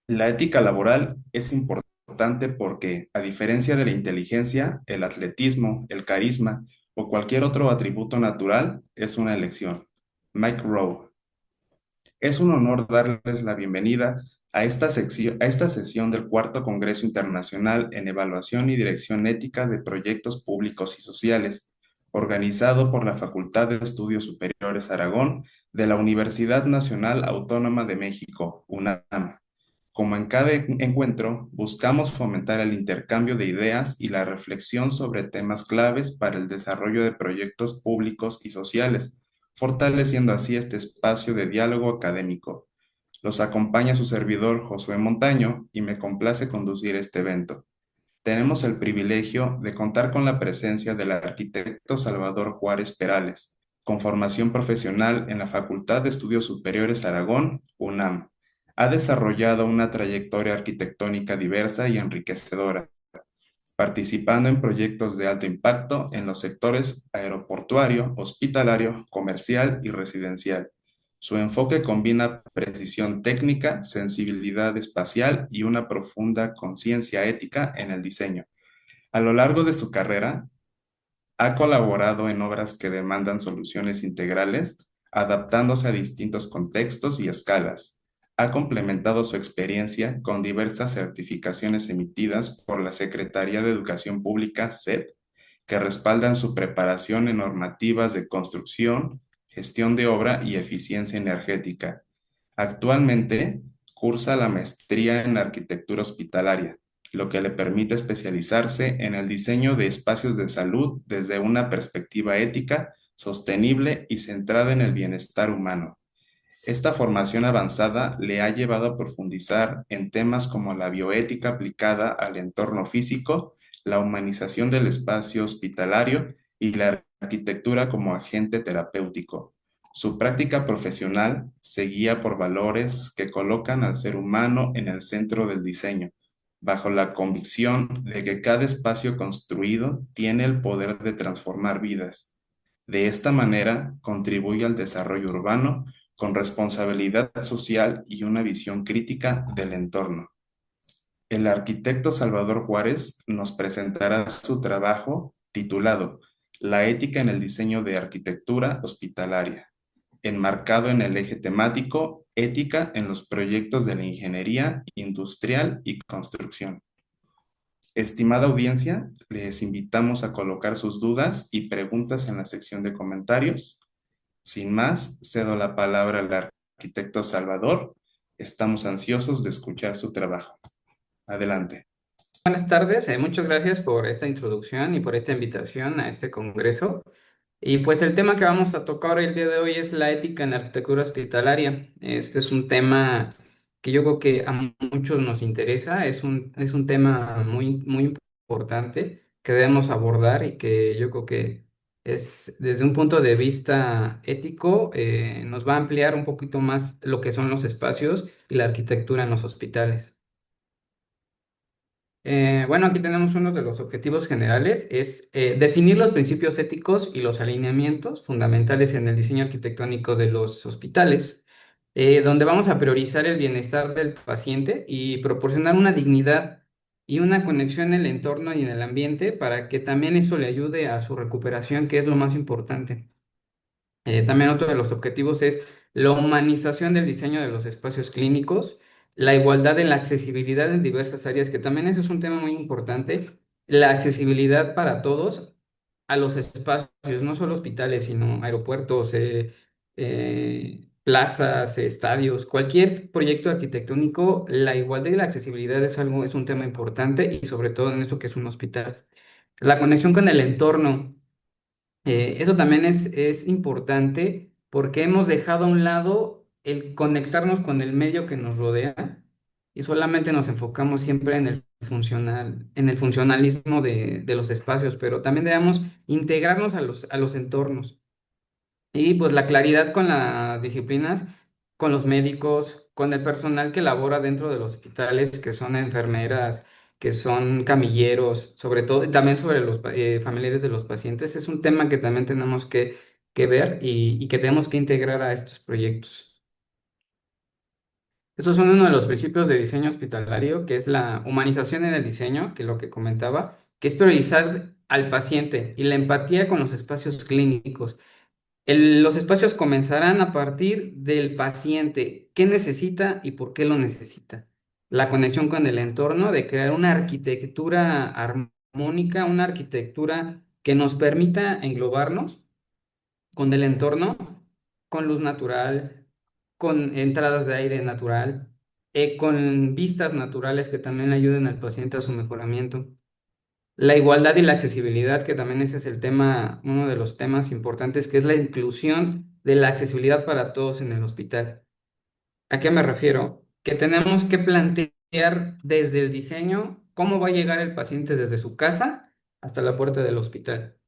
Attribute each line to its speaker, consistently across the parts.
Speaker 1: La ética laboral es importante porque, a diferencia de la inteligencia, el atletismo, el carisma o cualquier otro atributo natural, es una elección. Mike Rowe. Es un honor darles la bienvenida a esta sesión del Cuarto Congreso Internacional en Evaluación y Dirección Ética de Proyectos Públicos y Sociales, organizado por la Facultad de Estudios Superiores Aragón de la Universidad Nacional Autónoma de México, UNAM. Como en cada encuentro, buscamos fomentar el intercambio de ideas y la reflexión sobre temas claves para el desarrollo de proyectos públicos y sociales, fortaleciendo así este espacio de diálogo académico. Los acompaña su servidor Josué Montaño y me complace conducir este evento. Tenemos el privilegio de contar con la presencia del arquitecto Salvador Juárez Perales, con formación profesional en la Facultad de Estudios Superiores Aragón, UNAM. Ha desarrollado una trayectoria arquitectónica diversa y enriquecedora, participando en proyectos de alto impacto en los sectores aeroportuario, hospitalario, comercial y residencial. Su enfoque combina precisión técnica, sensibilidad espacial y una profunda conciencia ética en el diseño. A lo largo de su carrera, ha colaborado en obras que demandan soluciones integrales, adaptándose a distintos contextos y escalas. Ha complementado su experiencia con diversas certificaciones emitidas por la Secretaría de Educación Pública, SEP, que respaldan su preparación en normativas de construcción, gestión de obra y eficiencia energética. Actualmente cursa la maestría en arquitectura hospitalaria, lo que le permite especializarse en el diseño de espacios de salud desde una perspectiva ética, sostenible y centrada en el bienestar humano. Esta formación avanzada le ha llevado a profundizar en temas como la bioética aplicada al entorno físico, la humanización del espacio hospitalario y la arquitectura como agente terapéutico. Su práctica profesional se guía por valores que colocan al ser humano en el centro del diseño, bajo la convicción de que cada espacio construido tiene el poder de transformar vidas. De esta manera, contribuye al desarrollo urbano con responsabilidad social y una visión crítica del entorno. El arquitecto Salvador Juárez nos presentará su trabajo titulado La ética en el diseño de arquitectura hospitalaria, enmarcado en el eje temático Ética en los proyectos de la ingeniería industrial y construcción. Estimada audiencia, les invitamos a colocar sus dudas y preguntas en la sección de comentarios. Sin más, cedo la palabra al arquitecto Salvador. Estamos ansiosos de escuchar su trabajo. Adelante.
Speaker 2: Buenas tardes, muchas gracias por esta introducción y por esta invitación a este congreso. Y pues el tema que vamos a tocar el día de hoy es la ética en la arquitectura hospitalaria. Este es un tema que yo creo que a muchos nos interesa, es un tema muy importante que debemos abordar y que yo creo que es desde un punto de vista ético, nos va a ampliar un poquito más lo que son los espacios y la arquitectura en los hospitales. Bueno, aquí tenemos uno de los objetivos generales, es definir los principios éticos y los alineamientos fundamentales en el diseño arquitectónico de los hospitales, donde vamos a priorizar el bienestar del paciente y proporcionar una dignidad y una conexión en el entorno y en el ambiente para que también eso le ayude a su recuperación, que es lo más importante. También otro de los objetivos es la humanización del diseño de los espacios clínicos, la igualdad en la accesibilidad en diversas áreas, que también eso es un tema muy importante, la accesibilidad para todos a los espacios, no solo hospitales, sino aeropuertos, plazas, estadios, cualquier proyecto arquitectónico, la igualdad y la accesibilidad es un tema importante y sobre todo en eso que es un hospital. La conexión con el entorno. Eso también es importante porque hemos dejado a un lado el conectarnos con el medio que nos rodea y solamente nos enfocamos siempre en el funcionalismo de los espacios, pero también debemos integrarnos a los entornos. Y pues la claridad con las disciplinas, con los médicos, con el personal que labora dentro de los hospitales, que son enfermeras, que son camilleros, sobre todo, y también sobre los familiares de los pacientes, es un tema que también tenemos que ver y que tenemos que integrar a estos proyectos. Esos son uno de los principios de diseño hospitalario, que es la humanización en el diseño, que es lo que comentaba, que es priorizar al paciente y la empatía con los espacios clínicos. Los espacios comenzarán a partir del paciente, qué necesita y por qué lo necesita. La conexión con el entorno, de crear una arquitectura armónica, una arquitectura que nos permita englobarnos con el entorno, con luz natural, con entradas de aire natural, con vistas naturales que también le ayuden al paciente a su mejoramiento. La igualdad y la accesibilidad, que también ese es el tema, uno de los temas importantes, que es la inclusión de la accesibilidad para todos en el hospital. ¿A qué me refiero? Que tenemos que plantear desde el diseño cómo va a llegar el paciente desde su casa hasta la puerta del hospital.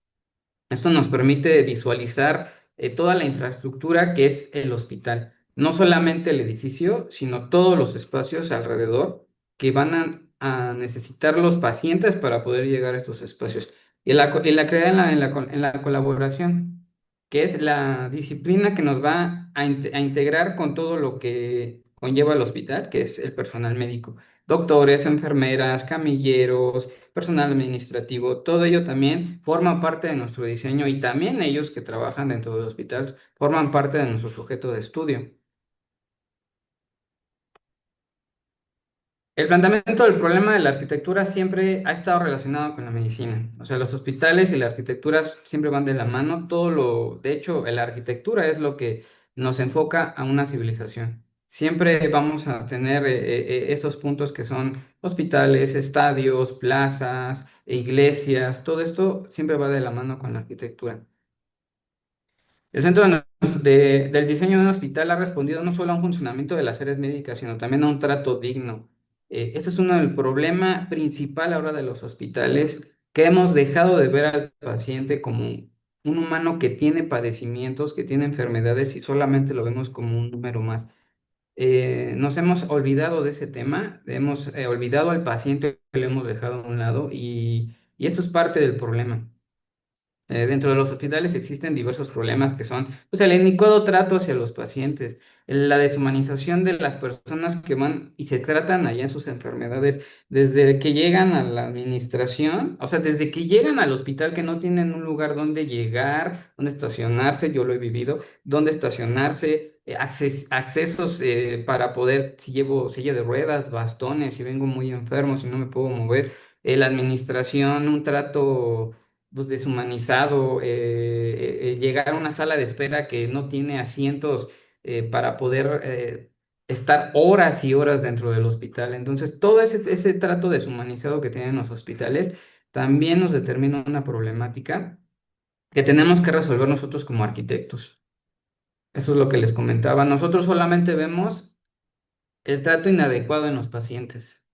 Speaker 2: Esto nos permite visualizar toda la infraestructura que es el hospital, no solamente el edificio, sino todos los espacios alrededor que van a necesitar los pacientes para poder llegar a estos espacios. Y la crear en la colaboración, que es la disciplina que nos va a integrar con todo lo que conlleva el hospital, que es el personal médico, doctores, enfermeras, camilleros, personal administrativo, todo ello también forma parte de nuestro diseño y también ellos que trabajan dentro del hospital forman parte de nuestro sujeto de estudio. El planteamiento del problema de la arquitectura siempre ha estado relacionado con la medicina. O sea, los hospitales y la arquitectura siempre van de la mano. De hecho, la arquitectura es lo que nos enfoca a una civilización. Siempre vamos a tener estos puntos que son hospitales, estadios, plazas, iglesias. Todo esto siempre va de la mano con la arquitectura. El centro del diseño de un hospital ha respondido no solo a un funcionamiento de las áreas médicas, sino también a un trato digno. Ese es uno del problema principal ahora de los hospitales, que hemos dejado de ver al paciente como un humano que tiene padecimientos, que tiene enfermedades y solamente lo vemos como un número más. Nos hemos olvidado de ese tema, hemos olvidado al paciente, que lo hemos dejado a un lado y esto es parte del problema. Dentro de los hospitales existen diversos problemas que son, pues, el inadecuado trato hacia los pacientes, la deshumanización de las personas que van y se tratan allá en sus enfermedades, desde que llegan a la administración, o sea, desde que llegan al hospital que no tienen un lugar donde llegar, donde estacionarse, yo lo he vivido, donde estacionarse, accesos para poder, si llevo silla de ruedas, bastones, si vengo muy enfermo, si no me puedo mover, la administración, un trato pues, deshumanizado, llegar a una sala de espera que no tiene asientos para poder estar horas y horas dentro del hospital. Entonces, todo ese trato deshumanizado que tienen los hospitales también nos determina una problemática que tenemos que resolver nosotros como arquitectos. Eso es lo que les comentaba. Nosotros solamente vemos el trato inadecuado en los pacientes.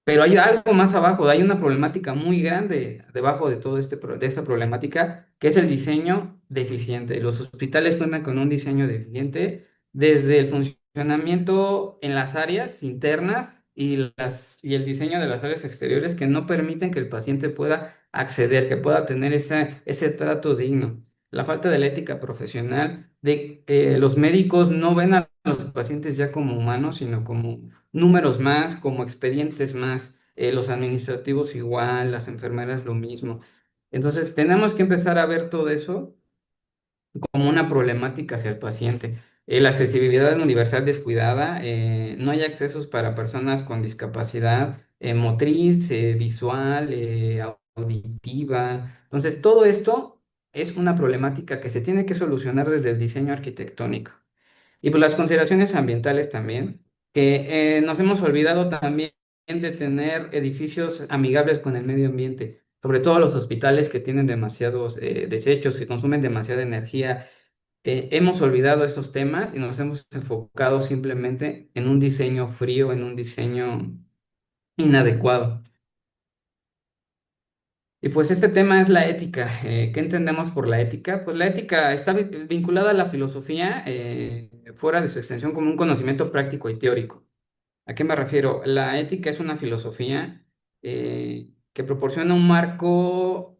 Speaker 2: Pero hay algo más abajo, hay una problemática muy grande debajo de todo de esta problemática, que es el diseño deficiente. Los hospitales cuentan con un diseño deficiente desde el funcionamiento en las áreas internas y el diseño de las áreas exteriores que no permiten que el paciente pueda acceder, que pueda tener ese trato digno. La falta de la ética profesional, de los médicos no ven a los pacientes ya como humanos, sino como números más, como expedientes más, los administrativos igual, las enfermeras lo mismo. Entonces, tenemos que empezar a ver todo eso como una problemática hacia el paciente. La accesibilidad universal descuidada, no hay accesos para personas con discapacidad motriz, visual, auditiva. Entonces, todo esto es una problemática que se tiene que solucionar desde el diseño arquitectónico. Y pues las consideraciones ambientales también, que nos hemos olvidado también de tener edificios amigables con el medio ambiente, sobre todo los hospitales que tienen demasiados desechos, que consumen demasiada energía. Hemos olvidado esos temas y nos hemos enfocado simplemente en un diseño frío, en un diseño inadecuado. Y pues este tema es la ética. ¿Qué entendemos por la ética? Pues la ética está vinculada a la filosofía, fuera de su extensión como un conocimiento práctico y teórico. ¿A qué me refiero? La ética es una filosofía que proporciona un marco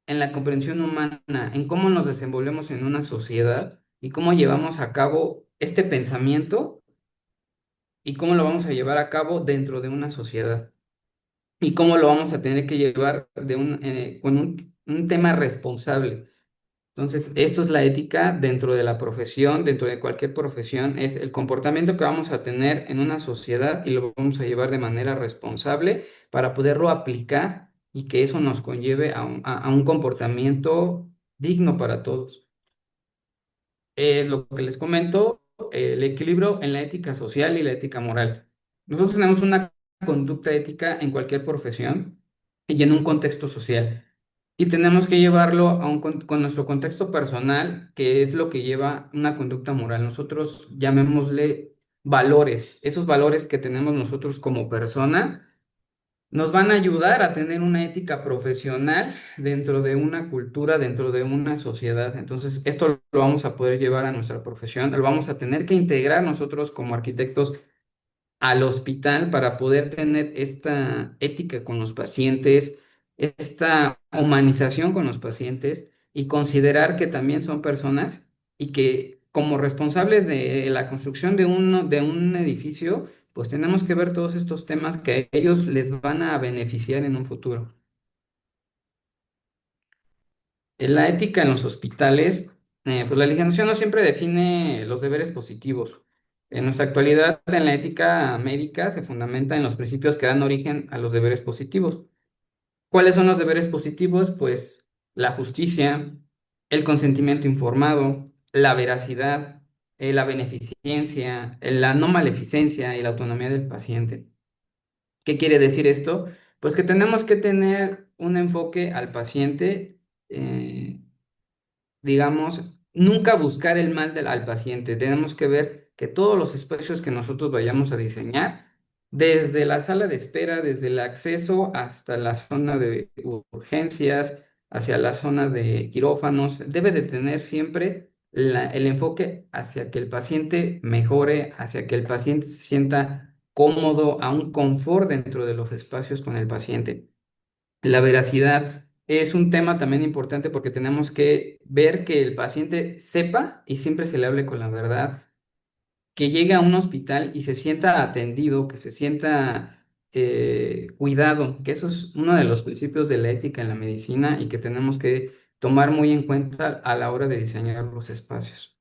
Speaker 2: en la comprensión humana, en cómo nos desenvolvemos en una sociedad y cómo llevamos a cabo este pensamiento y cómo lo vamos a llevar a cabo dentro de una sociedad y cómo lo vamos a tener que llevar con un tema responsable. Entonces, esto es la ética dentro de la profesión, dentro de cualquier profesión, es el comportamiento que vamos a tener en una sociedad y lo vamos a llevar de manera responsable para poderlo aplicar y que eso nos conlleve a un comportamiento digno para todos. Es lo que les comento, el equilibrio en la ética social y la ética moral. Nosotros tenemos una conducta ética en cualquier profesión y en un contexto social. Y tenemos que llevarlo con nuestro contexto personal, que es lo que lleva una conducta moral. Nosotros llamémosle valores. Esos valores que tenemos nosotros como persona nos van a ayudar a tener una ética profesional dentro de una cultura, dentro de una sociedad. Entonces, esto lo vamos a poder llevar a nuestra profesión, lo vamos a tener que integrar nosotros como arquitectos al hospital para poder tener esta ética con los pacientes, esta humanización con los pacientes y considerar que también son personas y que como responsables de la construcción de un edificio, pues tenemos que ver todos estos temas que a ellos les van a beneficiar en un futuro. En la ética en los hospitales, pues la legislación no siempre define los deberes positivos. En nuestra actualidad, en la ética médica se fundamenta en los principios que dan origen a los deberes positivos. ¿Cuáles son los deberes positivos? Pues la justicia, el consentimiento informado, la veracidad, la beneficencia, la no maleficencia y la autonomía del paciente. ¿Qué quiere decir esto? Pues que tenemos que tener un enfoque al paciente, digamos, nunca buscar el mal al paciente. Tenemos que ver que todos los espacios que nosotros vayamos a diseñar, desde la sala de espera, desde el acceso hasta la zona de urgencias, hacia la zona de quirófanos, debe de tener siempre el enfoque hacia que el paciente mejore, hacia que el paciente se sienta cómodo, a un confort dentro de los espacios con el paciente. La veracidad es un tema también importante porque tenemos que ver que el paciente sepa y siempre se le hable con la verdad, que llegue a un hospital y se sienta atendido, que se sienta cuidado, que eso es uno de los principios de la ética en la medicina y que tenemos que tomar muy en cuenta a la hora de diseñar los espacios.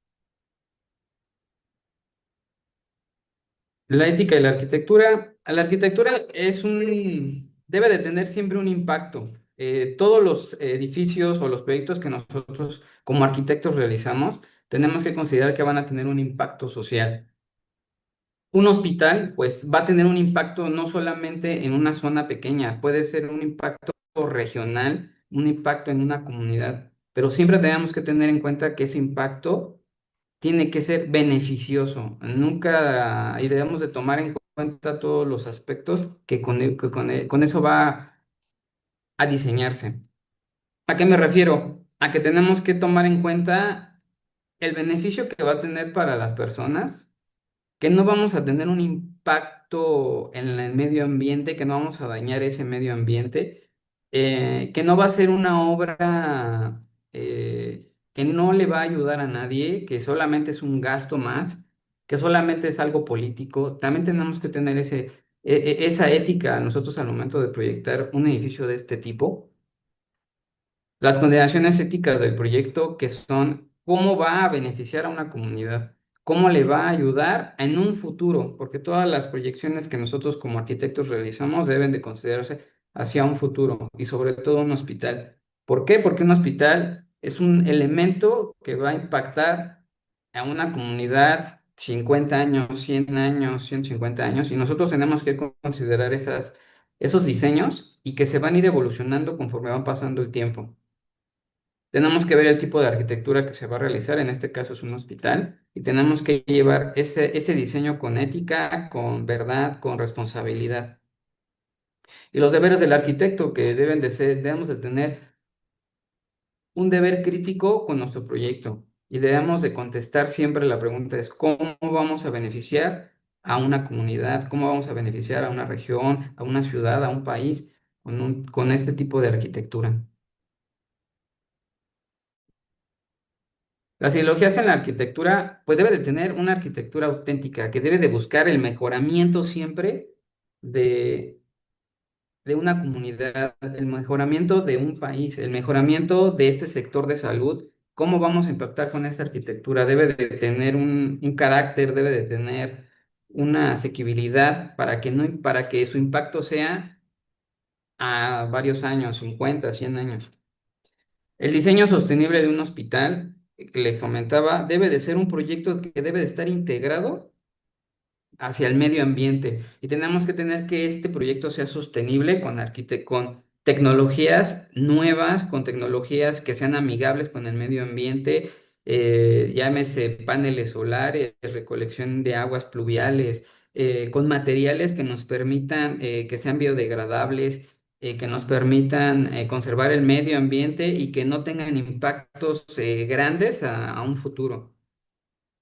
Speaker 2: La ética y la arquitectura debe de tener siempre un impacto. Todos los edificios o los proyectos que nosotros como arquitectos realizamos, tenemos que considerar que van a tener un impacto social. Un hospital, pues, va a tener un impacto no solamente en una zona pequeña, puede ser un impacto regional, un impacto en una comunidad, pero siempre tenemos que tener en cuenta que ese impacto tiene que ser beneficioso. Nunca, y debemos de tomar en cuenta todos los aspectos que con eso va a diseñarse. ¿A qué me refiero? A que tenemos que tomar en cuenta el beneficio que va a tener para las personas, que no vamos a tener un impacto en el medio ambiente, que no vamos a dañar ese medio ambiente, que no va a ser una obra que no le va a ayudar a nadie, que solamente es un gasto más, que solamente es algo político. También tenemos que tener esa ética nosotros al momento de proyectar un edificio de este tipo, las consideraciones éticas del proyecto, que son cómo va a beneficiar a una comunidad, cómo le va a ayudar en un futuro, porque todas las proyecciones que nosotros como arquitectos realizamos deben de considerarse hacia un futuro y sobre todo un hospital. ¿Por qué? Porque un hospital es un elemento que va a impactar a una comunidad 50 años, 100 años, 150 años, y nosotros tenemos que considerar esos diseños y que se van a ir evolucionando conforme van pasando el tiempo. Tenemos que ver el tipo de arquitectura que se va a realizar, en este caso es un hospital, y tenemos que llevar ese diseño con ética, con verdad, con responsabilidad. Y los deberes del arquitecto que debemos de tener un deber crítico con nuestro proyecto y debemos de contestar siempre la pregunta es ¿cómo vamos a beneficiar a una comunidad? ¿Cómo vamos a beneficiar a una región, a una ciudad, a un país con este tipo de arquitectura? Las ideologías en la arquitectura, pues debe de tener una arquitectura auténtica, que debe de buscar el mejoramiento siempre de, de una comunidad, el mejoramiento de un país, el mejoramiento de este sector de salud. ¿Cómo vamos a impactar con esta arquitectura? Debe de tener un carácter, debe de tener una asequibilidad para que no, para que su impacto sea a varios años, 50, 100 años. El diseño sostenible de un hospital, que les comentaba, debe de ser un proyecto que debe de estar integrado hacia el medio ambiente y tenemos que tener que este proyecto sea sostenible con tecnologías nuevas, con tecnologías que sean amigables con el medio ambiente, llámese paneles solares, recolección de aguas pluviales, con materiales que nos permitan que sean biodegradables, que nos permitan conservar el medio ambiente y que no tengan impactos grandes a un futuro.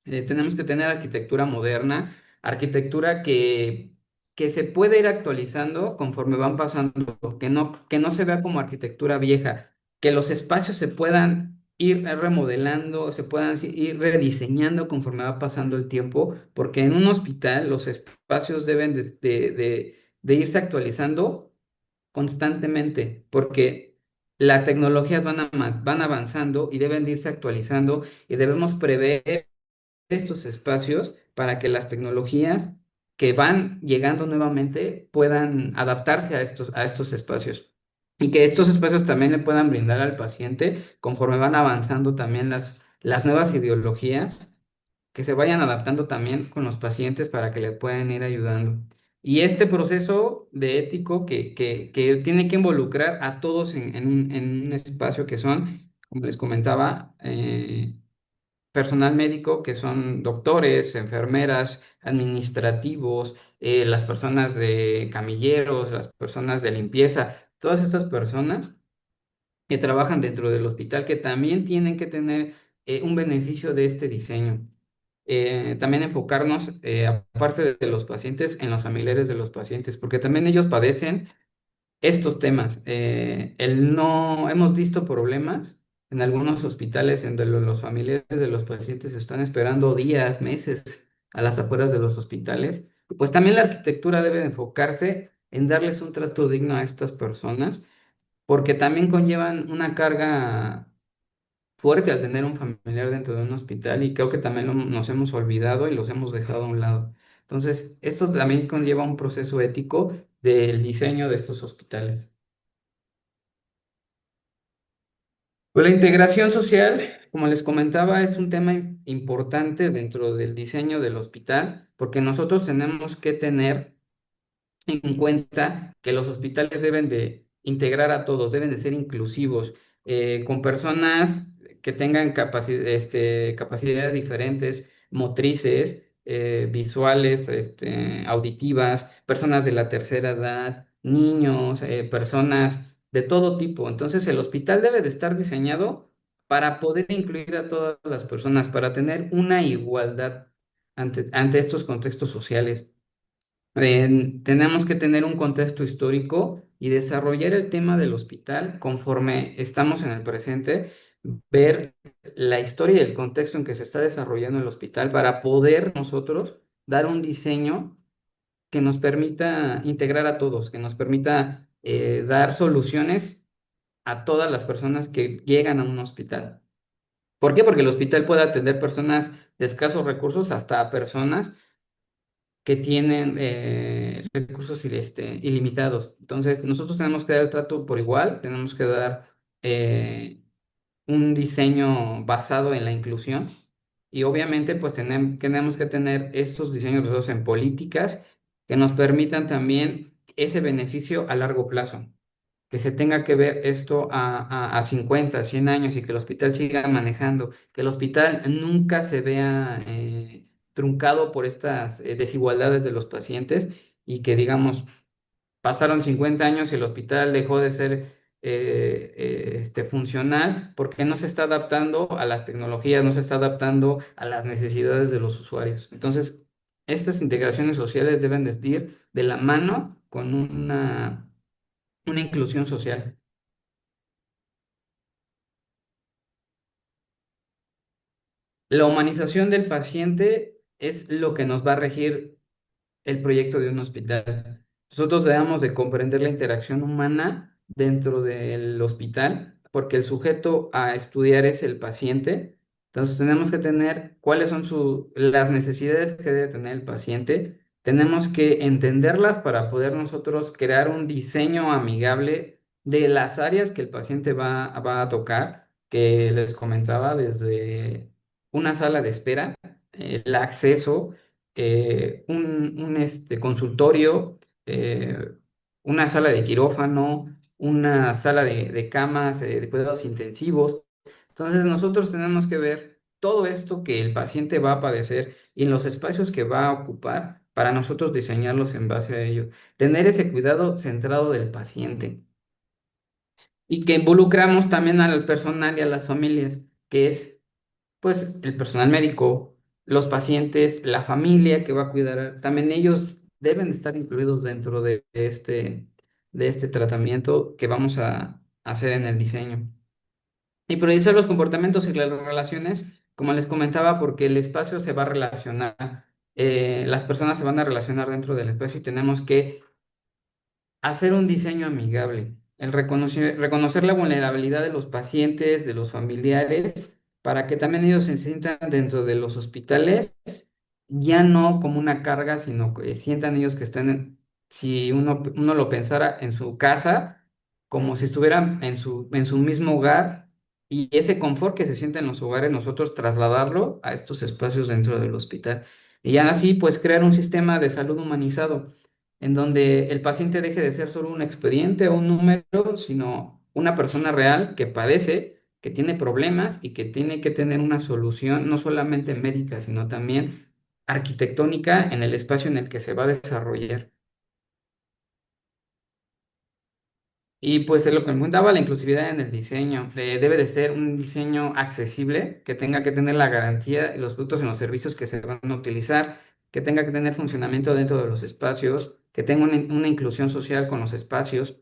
Speaker 2: Tenemos que tener arquitectura moderna, arquitectura que se puede ir actualizando conforme van pasando, que no se vea como arquitectura vieja, que los espacios se puedan ir remodelando, se puedan ir rediseñando conforme va pasando el tiempo, porque en un hospital los espacios deben de irse actualizando constantemente, porque las tecnologías van avanzando y deben de irse actualizando y debemos prever estos espacios para que las tecnologías que van llegando nuevamente puedan adaptarse a estos espacios y que estos espacios también le puedan brindar al paciente conforme van avanzando también las nuevas ideologías que se vayan adaptando también con los pacientes para que le puedan ir ayudando. Y este proceso de ético que tiene que involucrar a todos en un espacio que son, como les comentaba, personal médico que son doctores, enfermeras, administrativos, las personas de camilleros, las personas de limpieza, todas estas personas que trabajan dentro del hospital que también tienen que tener un beneficio de este diseño. También enfocarnos, aparte de los pacientes, en los familiares de los pacientes, porque también ellos padecen estos temas. No hemos visto problemas en algunos hospitales en donde los familiares de los pacientes están esperando días, meses a las afueras de los hospitales. Pues también la arquitectura debe de enfocarse en darles un trato digno a estas personas, porque también conllevan una carga fuerte al tener un familiar dentro de un hospital y creo que también nos hemos olvidado y los hemos dejado a un lado. Entonces, esto también conlleva un proceso ético del diseño de estos hospitales. Pues la integración social, como les comentaba, es un tema importante dentro del diseño del hospital, porque nosotros tenemos que tener en cuenta que los hospitales deben de integrar a todos, deben de ser inclusivos, con personas que tengan capacidades diferentes, motrices, visuales, auditivas, personas de la tercera edad, niños, personas de todo tipo. Entonces, el hospital debe de estar diseñado para poder incluir a todas las personas, para tener una igualdad ante estos contextos sociales. Tenemos que tener un contexto histórico y desarrollar el tema del hospital conforme estamos en el presente, ver la historia y el contexto en que se está desarrollando el hospital para poder nosotros dar un diseño que nos permita integrar a todos, que nos permita dar soluciones a todas las personas que llegan a un hospital. ¿Por qué? Porque el hospital puede atender personas de escasos recursos hasta a personas que tienen recursos ilimitados. Entonces, nosotros tenemos que dar el trato por igual, tenemos que dar eh, un diseño basado en la inclusión y obviamente pues tenemos que tener estos diseños basados en políticas que nos permitan también ese beneficio a largo plazo, que se tenga que ver esto a 50, 100 años y que el hospital siga manejando, que el hospital nunca se vea truncado por estas desigualdades de los pacientes y que, digamos, pasaron 50 años y el hospital dejó de ser funcional porque no se está adaptando a las tecnologías, no se está adaptando a las necesidades de los usuarios. Entonces, estas integraciones sociales deben de ir de la mano con una inclusión social. La humanización del paciente es lo que nos va a regir el proyecto de un hospital. Nosotros debemos de comprender la interacción humana dentro del hospital, porque el sujeto a estudiar es el paciente. Entonces tenemos que tener cuáles son las necesidades que debe tener el paciente. Tenemos que entenderlas para poder nosotros crear un diseño amigable de las áreas que el paciente va a tocar, que les comentaba, desde una sala de espera, el acceso, un consultorio, una sala de quirófano, una sala de camas, de cuidados intensivos. Entonces nosotros tenemos que ver todo esto que el paciente va a padecer y en los espacios que va a ocupar para nosotros diseñarlos en base a ello. Tener ese cuidado centrado del paciente y que involucramos también al personal y a las familias, que es pues el personal médico, los pacientes, la familia que va a cuidar, también ellos deben de estar incluidos dentro de este tratamiento que vamos a hacer en el diseño. Y priorizar los comportamientos y las relaciones, como les comentaba, porque el espacio se va a relacionar, las personas se van a relacionar dentro del espacio y tenemos que hacer un diseño amigable, el reconocer la vulnerabilidad de los pacientes, de los familiares, para que también ellos se sientan dentro de los hospitales, ya no como una carga, sino que sientan ellos que están, si uno lo pensara en su casa, como si estuvieran en su mismo hogar, y ese confort que se siente en los hogares, nosotros trasladarlo a estos espacios dentro del hospital. Y ya así, pues crear un sistema de salud humanizado en donde el paciente deje de ser solo un expediente o un número, sino una persona real que padece, que tiene problemas y que tiene que tener una solución no solamente médica, sino también arquitectónica en el espacio en el que se va a desarrollar. Y pues es lo que me comentaba, la inclusividad en el diseño. Debe de ser un diseño accesible, que tenga que tener la garantía de los productos y los servicios que se van a utilizar, que tenga que tener funcionamiento dentro de los espacios, que tenga una inclusión social con los espacios,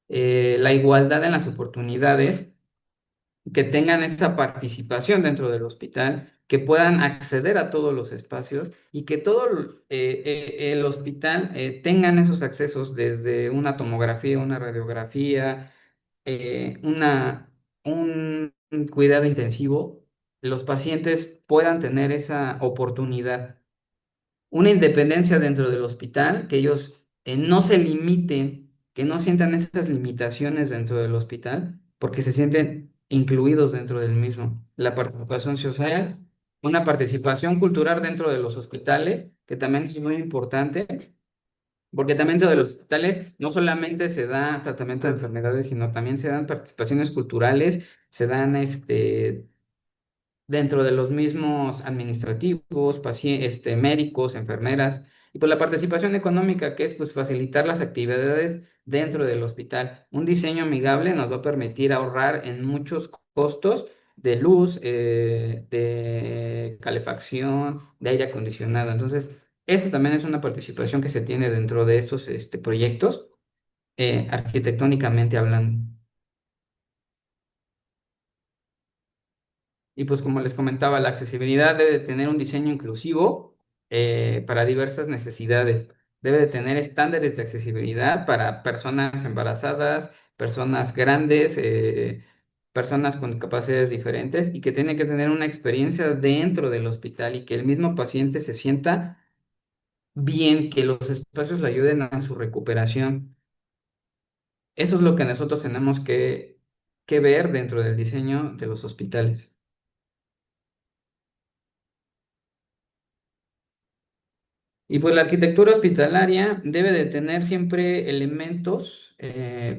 Speaker 2: la igualdad en las oportunidades, que tengan esa participación dentro del hospital, que puedan acceder a todos los espacios y que todo el hospital tengan esos accesos desde una tomografía, una radiografía, un cuidado intensivo, los pacientes puedan tener esa oportunidad, una independencia dentro del hospital, que ellos no se limiten, que no sientan esas limitaciones dentro del hospital, porque se sienten incluidos dentro del mismo. La participación social, una participación cultural dentro de los hospitales, que también es muy importante, porque también dentro de los hospitales no solamente se da tratamiento de enfermedades, sino también se dan participaciones culturales, se dan dentro de los mismos administrativos, médicos, enfermeras, y pues la participación económica, que es pues facilitar las actividades dentro del hospital. Un diseño amigable nos va a permitir ahorrar en muchos costos de luz, de calefacción, de aire acondicionado. Entonces, eso también es una participación que se tiene dentro de estos proyectos, arquitectónicamente hablando. Y pues como les comentaba, la accesibilidad debe de tener un diseño inclusivo para diversas necesidades. Debe de tener estándares de accesibilidad para personas embarazadas, personas grandes, personas con capacidades diferentes y que tiene que tener una experiencia dentro del hospital y que el mismo paciente se sienta bien, que los espacios le ayuden a su recuperación. Eso es lo que nosotros tenemos que ver dentro del diseño de los hospitales. Y pues la arquitectura hospitalaria debe de tener siempre elementos,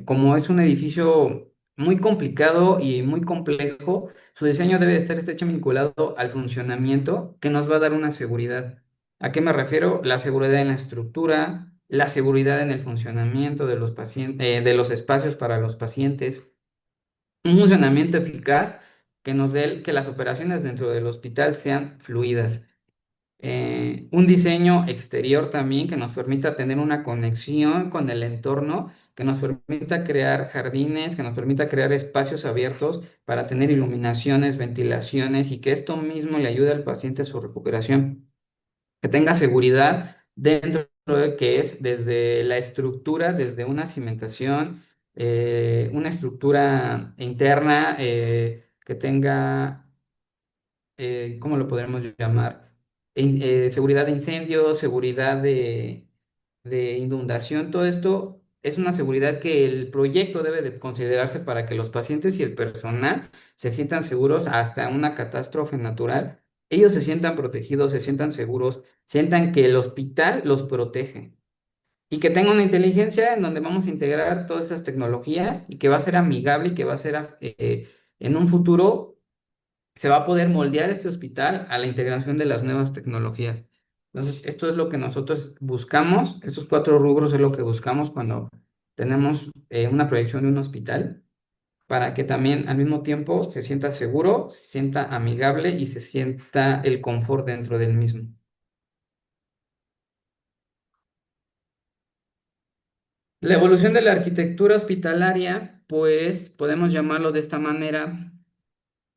Speaker 2: como es un edificio muy complicado y muy complejo, su diseño debe de estar estrecho vinculado al funcionamiento que nos va a dar una seguridad. ¿A qué me refiero? La seguridad en la estructura, la seguridad en el funcionamiento de los pacientes, de los espacios para los pacientes, un funcionamiento eficaz que nos dé que las operaciones dentro del hospital sean fluidas, un diseño exterior también que nos permita tener una conexión con el entorno, que nos permita crear jardines, que nos permita crear espacios abiertos para tener iluminaciones, ventilaciones y que esto mismo le ayude al paciente a su recuperación, que tenga seguridad dentro de que es desde la estructura, desde una cimentación, una estructura interna que tenga ¿cómo lo podremos llamar? Seguridad de incendios, seguridad de inundación, todo esto es una seguridad que el proyecto debe de considerarse para que los pacientes y el personal se sientan seguros hasta una catástrofe natural. Ellos se sientan protegidos, se sientan seguros, sientan que el hospital los protege y que tenga una inteligencia en donde vamos a integrar todas esas tecnologías y que va a ser amigable y que va a ser en un futuro se va a poder moldear este hospital a la integración de las nuevas tecnologías. Entonces, esto es lo que nosotros buscamos, estos cuatro rubros es lo que buscamos cuando tenemos una proyección de un hospital, para que también al mismo tiempo se sienta seguro, se sienta amigable y se sienta el confort dentro del mismo. La evolución de la arquitectura hospitalaria, pues podemos llamarlo de esta manera.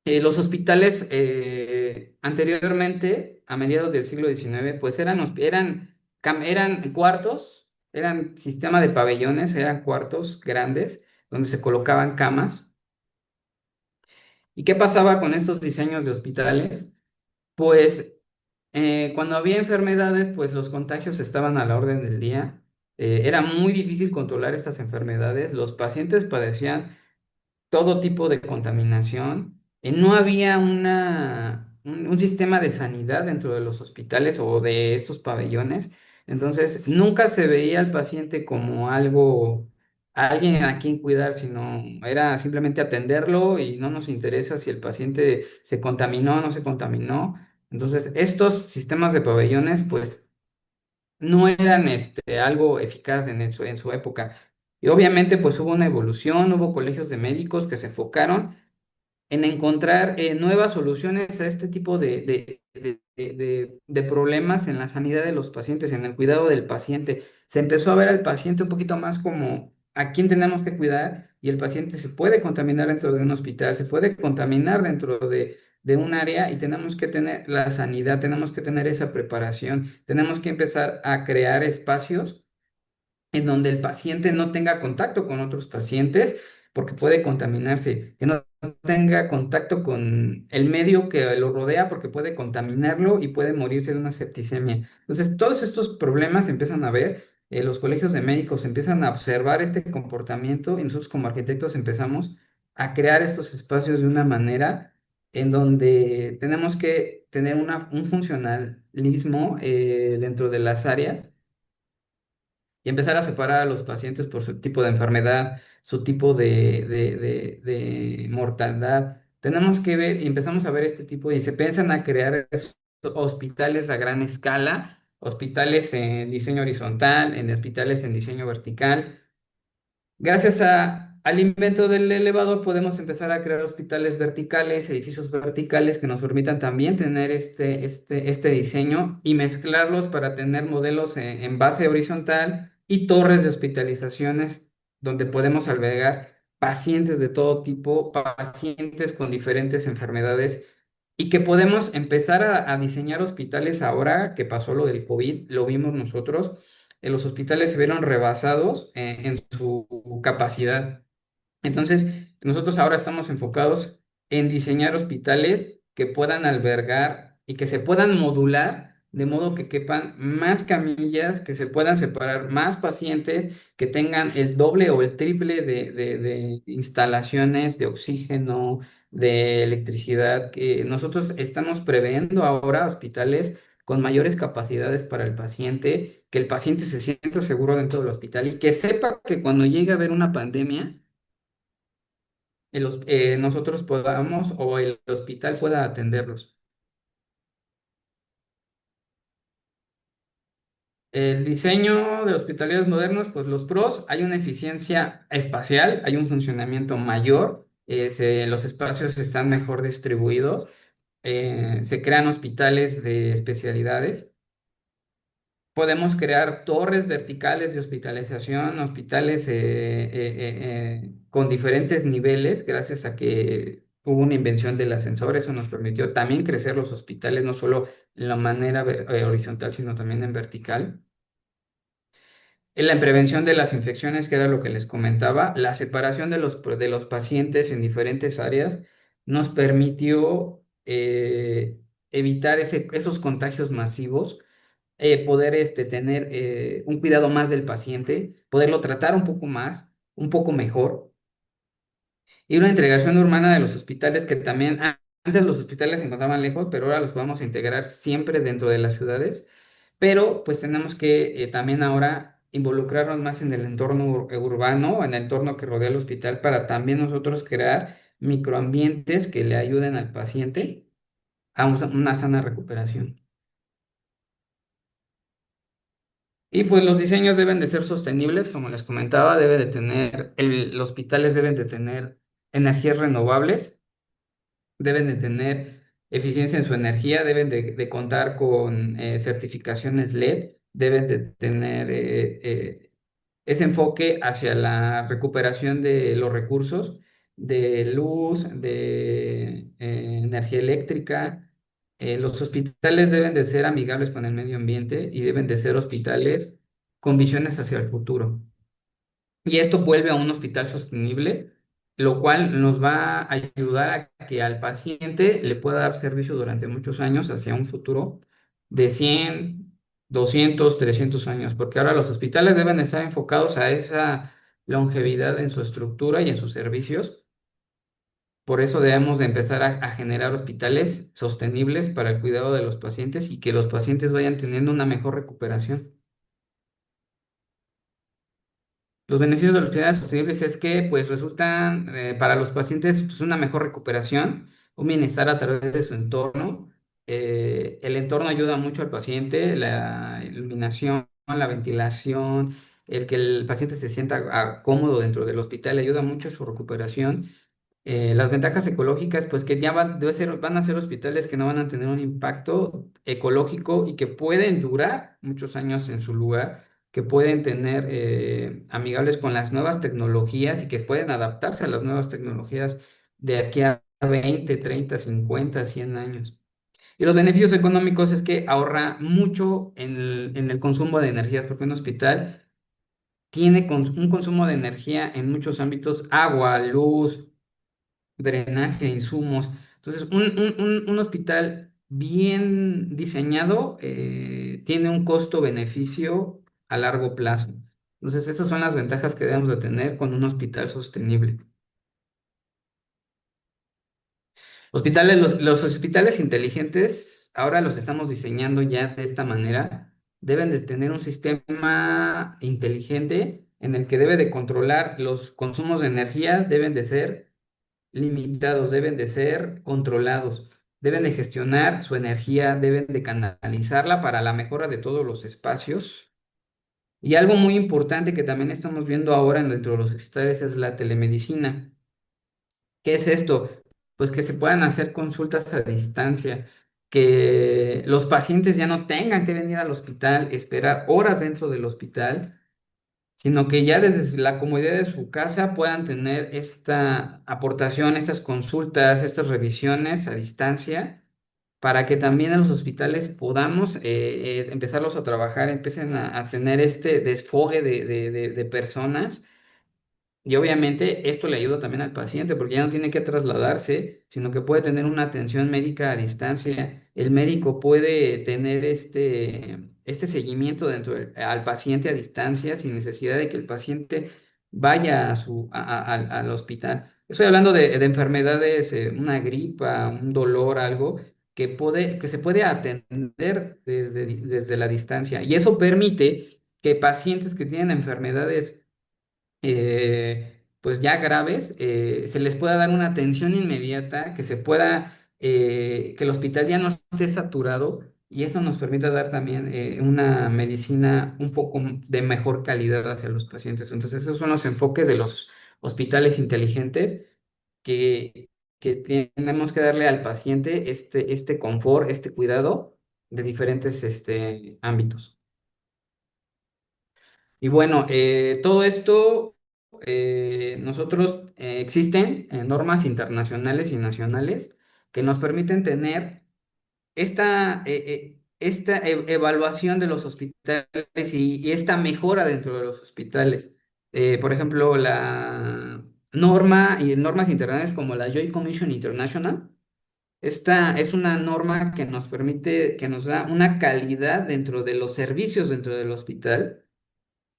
Speaker 2: Los hospitales anteriormente, a mediados del siglo XIX, pues eran cuartos, eran sistema de pabellones, eran cuartos grandes donde se colocaban camas. ¿Y qué pasaba con estos diseños de hospitales? Pues cuando había enfermedades, pues los contagios estaban a la orden del día. Era muy difícil controlar estas enfermedades. Los pacientes padecían todo tipo de contaminación. No había un sistema de sanidad dentro de los hospitales o de estos pabellones. Entonces, nunca se veía al paciente como alguien a quien cuidar, sino era simplemente atenderlo y no nos interesa si el paciente se contaminó o no se contaminó. Entonces, estos sistemas de pabellones, pues no eran algo eficaz en su época. Y obviamente pues hubo una evolución, hubo colegios de médicos que se enfocaron en encontrar nuevas soluciones a este tipo de problemas en la sanidad de los pacientes, en el cuidado del paciente. Se empezó a ver al paciente un poquito más como a quién tenemos que cuidar y el paciente se puede contaminar dentro de un hospital, se puede contaminar dentro de un área y tenemos que tener la sanidad, tenemos que tener esa preparación, tenemos que empezar a crear espacios en donde el paciente no tenga contacto con otros pacientes porque puede contaminarse, que no tenga contacto con el medio que lo rodea porque puede contaminarlo y puede morirse de una septicemia. Entonces, todos estos problemas se empiezan a ver, los colegios de médicos empiezan a observar este comportamiento y nosotros como arquitectos empezamos a crear estos espacios de una manera en donde tenemos que tener un funcionalismo dentro de las áreas y empezar a separar a los pacientes por su tipo de enfermedad, su tipo de mortalidad. Tenemos que ver y empezamos a ver este tipo y se piensan a crear hospitales a gran escala, hospitales en diseño horizontal, en hospitales en diseño vertical. Gracias al invento del elevador podemos empezar a crear hospitales verticales, edificios verticales que nos permitan también tener este diseño y mezclarlos para tener modelos en base horizontal y torres de hospitalizaciones donde podemos albergar pacientes de todo tipo, pacientes con diferentes enfermedades y que podemos empezar a diseñar hospitales ahora que pasó lo del COVID, lo vimos nosotros los hospitales se vieron rebasados en su capacidad. Entonces, nosotros ahora estamos enfocados en diseñar hospitales que puedan albergar y que se puedan modular de modo que quepan más camillas, que se puedan separar más pacientes, que tengan el doble o el triple de instalaciones de oxígeno, de electricidad, que nosotros estamos previendo ahora hospitales con mayores capacidades para el paciente, que el paciente se sienta seguro dentro del hospital y que sepa que cuando llegue a haber una pandemia, nosotros podamos o el hospital pueda atenderlos. El diseño de hospitales modernos, pues los pros, hay una eficiencia espacial, hay un funcionamiento mayor, los espacios están mejor distribuidos, se crean hospitales de especialidades. Podemos crear torres verticales de hospitalización, hospitales con diferentes niveles, gracias a que hubo una invención del ascensor. Eso nos permitió también crecer los hospitales, no solo en la manera horizontal, sino también en vertical. En la prevención de las infecciones, que era lo que les comentaba, la separación de los pacientes en diferentes áreas nos permitió evitar esos contagios masivos, poder tener un cuidado más del paciente, poderlo tratar un poco más, un poco mejor, y una integración urbana de los hospitales que también antes los hospitales se encontraban lejos, pero ahora los podemos integrar siempre dentro de las ciudades, pero pues tenemos que también ahora involucrarnos más en el entorno urbano, en el entorno que rodea el hospital, para también nosotros crear microambientes que le ayuden al paciente a una sana recuperación. Y pues los diseños deben de ser sostenibles, como les comentaba, los hospitales deben de tener energías renovables, deben de tener eficiencia en su energía, deben de contar con certificaciones LED, deben de tener ese enfoque hacia la recuperación de los recursos, de luz, de energía eléctrica. Los hospitales deben de ser amigables con el medio ambiente y deben de ser hospitales con visiones hacia el futuro. Y esto vuelve a un hospital sostenible, lo cual nos va a ayudar a que al paciente le pueda dar servicio durante muchos años hacia un futuro de 100, 200, 300 años, porque ahora los hospitales deben estar enfocados a esa longevidad en su estructura y en sus servicios. Por eso debemos de empezar a generar hospitales sostenibles para el cuidado de los pacientes y que los pacientes vayan teniendo una mejor recuperación. Los beneficios de los cuidados sostenibles es que pues resultan para los pacientes pues, una mejor recuperación, un bienestar a través de su entorno. El entorno ayuda mucho al paciente, la iluminación, la ventilación, el que el paciente se sienta cómodo dentro del hospital le ayuda mucho a su recuperación. Las ventajas ecológicas, pues que ya van a ser hospitales que no van a tener un impacto ecológico y que pueden durar muchos años en su lugar, que pueden tener amigables con las nuevas tecnologías y que pueden adaptarse a las nuevas tecnologías de aquí a 20, 30, 50, 100 años. Y los beneficios económicos es que ahorra mucho en el consumo de energías, porque un hospital tiene un consumo de energía en muchos ámbitos: agua, luz, drenaje, insumos. Entonces, un hospital bien diseñado tiene un costo-beneficio a largo plazo. Entonces, esas son las ventajas que debemos de tener con un hospital sostenible. Los hospitales inteligentes, ahora los estamos diseñando ya de esta manera. Deben de tener un sistema inteligente en el que debe de controlar los consumos de energía, deben de ser limitados, deben de ser controlados, deben de gestionar su energía, deben de canalizarla para la mejora de todos los espacios. Y algo muy importante que también estamos viendo ahora dentro de los hospitales es la telemedicina. ¿Qué es esto? Pues que se puedan hacer consultas a distancia, que los pacientes ya no tengan que venir al hospital, esperar horas dentro del hospital, sino que ya desde la comodidad de su casa puedan tener esta aportación, estas consultas, estas revisiones a distancia, para que también en los hospitales podamos empezarlos a trabajar, empiecen a tener este desfogue de personas. Y obviamente esto le ayuda también al paciente porque ya no tiene que trasladarse, sino que puede tener una atención médica a distancia. El médico puede tener este seguimiento al paciente a distancia sin necesidad de que el paciente vaya al hospital. Estoy hablando de enfermedades, una gripa, un dolor, algo que se puede atender desde la distancia. Y eso permite que pacientes que tienen enfermedades pues ya graves, se les pueda dar una atención inmediata, que el hospital ya no esté saturado y esto nos permite dar también una medicina un poco de mejor calidad hacia los pacientes. Entonces, esos son los enfoques de los hospitales inteligentes que, que tenemos que darle al paciente este confort, este cuidado de diferentes ámbitos. Y bueno, todo esto, nosotros existen normas internacionales y nacionales que nos permiten tener esta evaluación de los hospitales y esta mejora dentro de los hospitales. Por ejemplo, la norma y normas internacionales como la Joint Commission International. Esta es una norma que nos permite, que nos da una calidad dentro de los servicios dentro del hospital,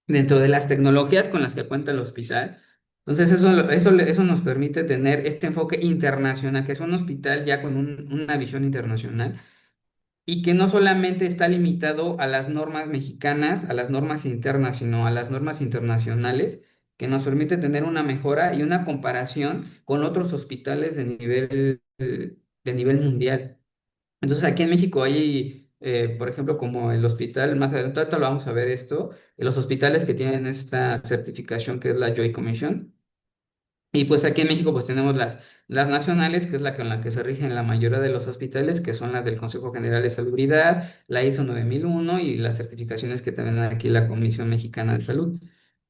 Speaker 2: dentro de las tecnologías con las que cuenta el hospital. Entonces, eso nos permite tener este enfoque internacional, que es un hospital ya con una visión internacional y que no solamente está limitado a las normas mexicanas, a las normas internas, sino a las normas internacionales, que nos permite tener una mejora y una comparación con otros hospitales de nivel mundial. Entonces, aquí en México hay, por ejemplo, como el hospital, más adelante ahorita lo vamos a ver esto, los hospitales que tienen esta certificación que es la Joy Commission. Y pues aquí en México pues tenemos las nacionales, que es la con la que se rigen la mayoría de los hospitales, que son las del Consejo General de Salubridad, la ISO 9001 y las certificaciones que tienen aquí la Comisión Mexicana de Salud.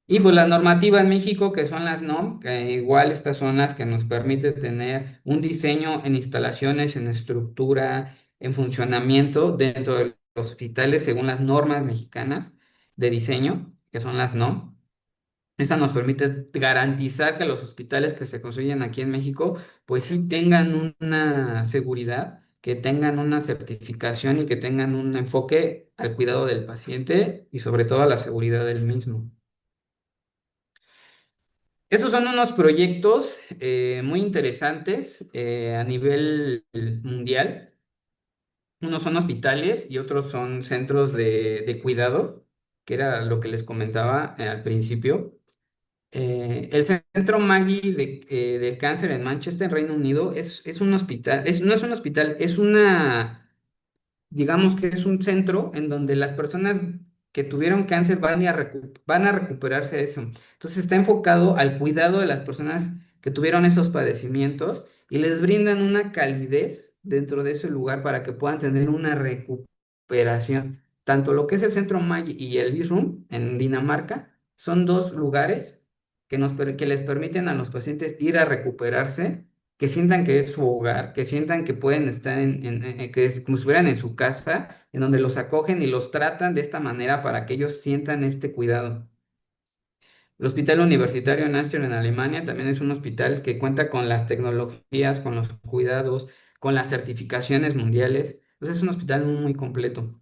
Speaker 2: Y pues la normativa en México, que son las NOM, que igual estas son las que nos permite tener un diseño en instalaciones, en estructura, en funcionamiento dentro de los hospitales según las normas mexicanas de diseño, que son las NOM. Esta nos permite garantizar que los hospitales que se construyen aquí en México, pues sí tengan una seguridad, que tengan una certificación y que tengan un enfoque al cuidado del paciente y sobre todo a la seguridad del mismo. Esos son unos proyectos muy interesantes a nivel mundial. Unos son hospitales y otros son centros de cuidado, que era lo que les comentaba al principio. El Centro Maggie del Cáncer en Manchester, Reino Unido, es un hospital, no es un hospital, es digamos que es un centro en donde las personas que tuvieron cáncer van a recuperarse de eso. Entonces está enfocado al cuidado de las personas que tuvieron esos padecimientos y les brindan una calidez dentro de ese lugar para que puedan tener una recuperación. Tanto lo que es el Centro Maggie y el Visrum en Dinamarca son dos lugares que les permiten a los pacientes ir a recuperarse, que sientan que es su hogar, que sientan que pueden estar que es como si estuvieran en su casa, en donde los acogen y los tratan de esta manera para que ellos sientan este cuidado. El Hospital Universitario Nasser en Alemania también es un hospital que cuenta con las tecnologías, con los cuidados, con las certificaciones mundiales. Entonces es un hospital muy, muy completo.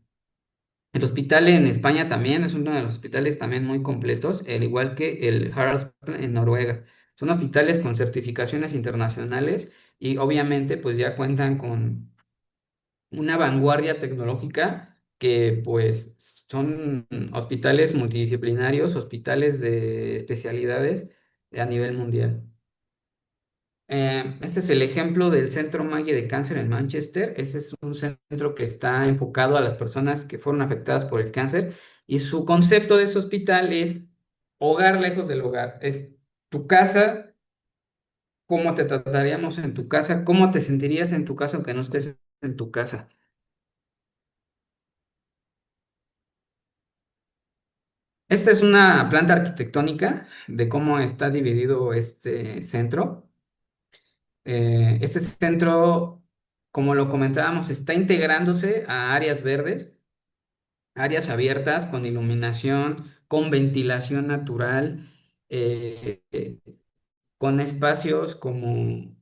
Speaker 2: El hospital en España también es uno de los hospitales también muy completos, al igual que el Haraldsplan en Noruega. Son hospitales con certificaciones internacionales y obviamente pues ya cuentan con una vanguardia tecnológica que pues son hospitales multidisciplinarios, hospitales de especialidades a nivel mundial. Este es el ejemplo del Centro Maggie de Cáncer en Manchester. Ese es un centro que está enfocado a las personas que fueron afectadas por el cáncer y su concepto de ese hospital es hogar lejos del hogar. Es tu casa, cómo te trataríamos en tu casa, cómo te sentirías en tu casa aunque no estés en tu casa. Esta es una planta arquitectónica de cómo está dividido este centro. Este centro, como lo comentábamos, está integrándose a áreas verdes, áreas abiertas con iluminación, con ventilación natural, eh, eh, con espacios como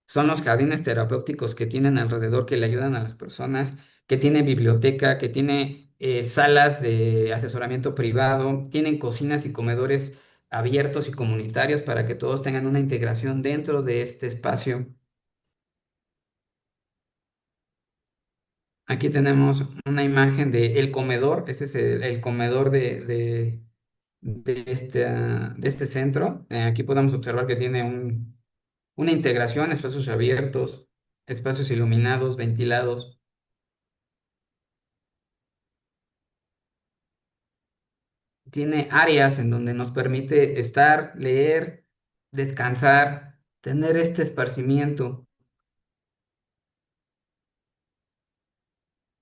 Speaker 2: son los jardines terapéuticos que tienen alrededor que le ayudan a las personas, que tiene biblioteca, que tiene salas de asesoramiento privado, tienen cocinas y comedores abiertos y comunitarios para que todos tengan una integración dentro de este espacio. Aquí tenemos una imagen de el comedor, ese es el comedor de este centro. Aquí podemos observar que tiene una integración, espacios abiertos, espacios iluminados, ventilados. Tiene áreas en donde nos permite estar, leer, descansar, tener este esparcimiento.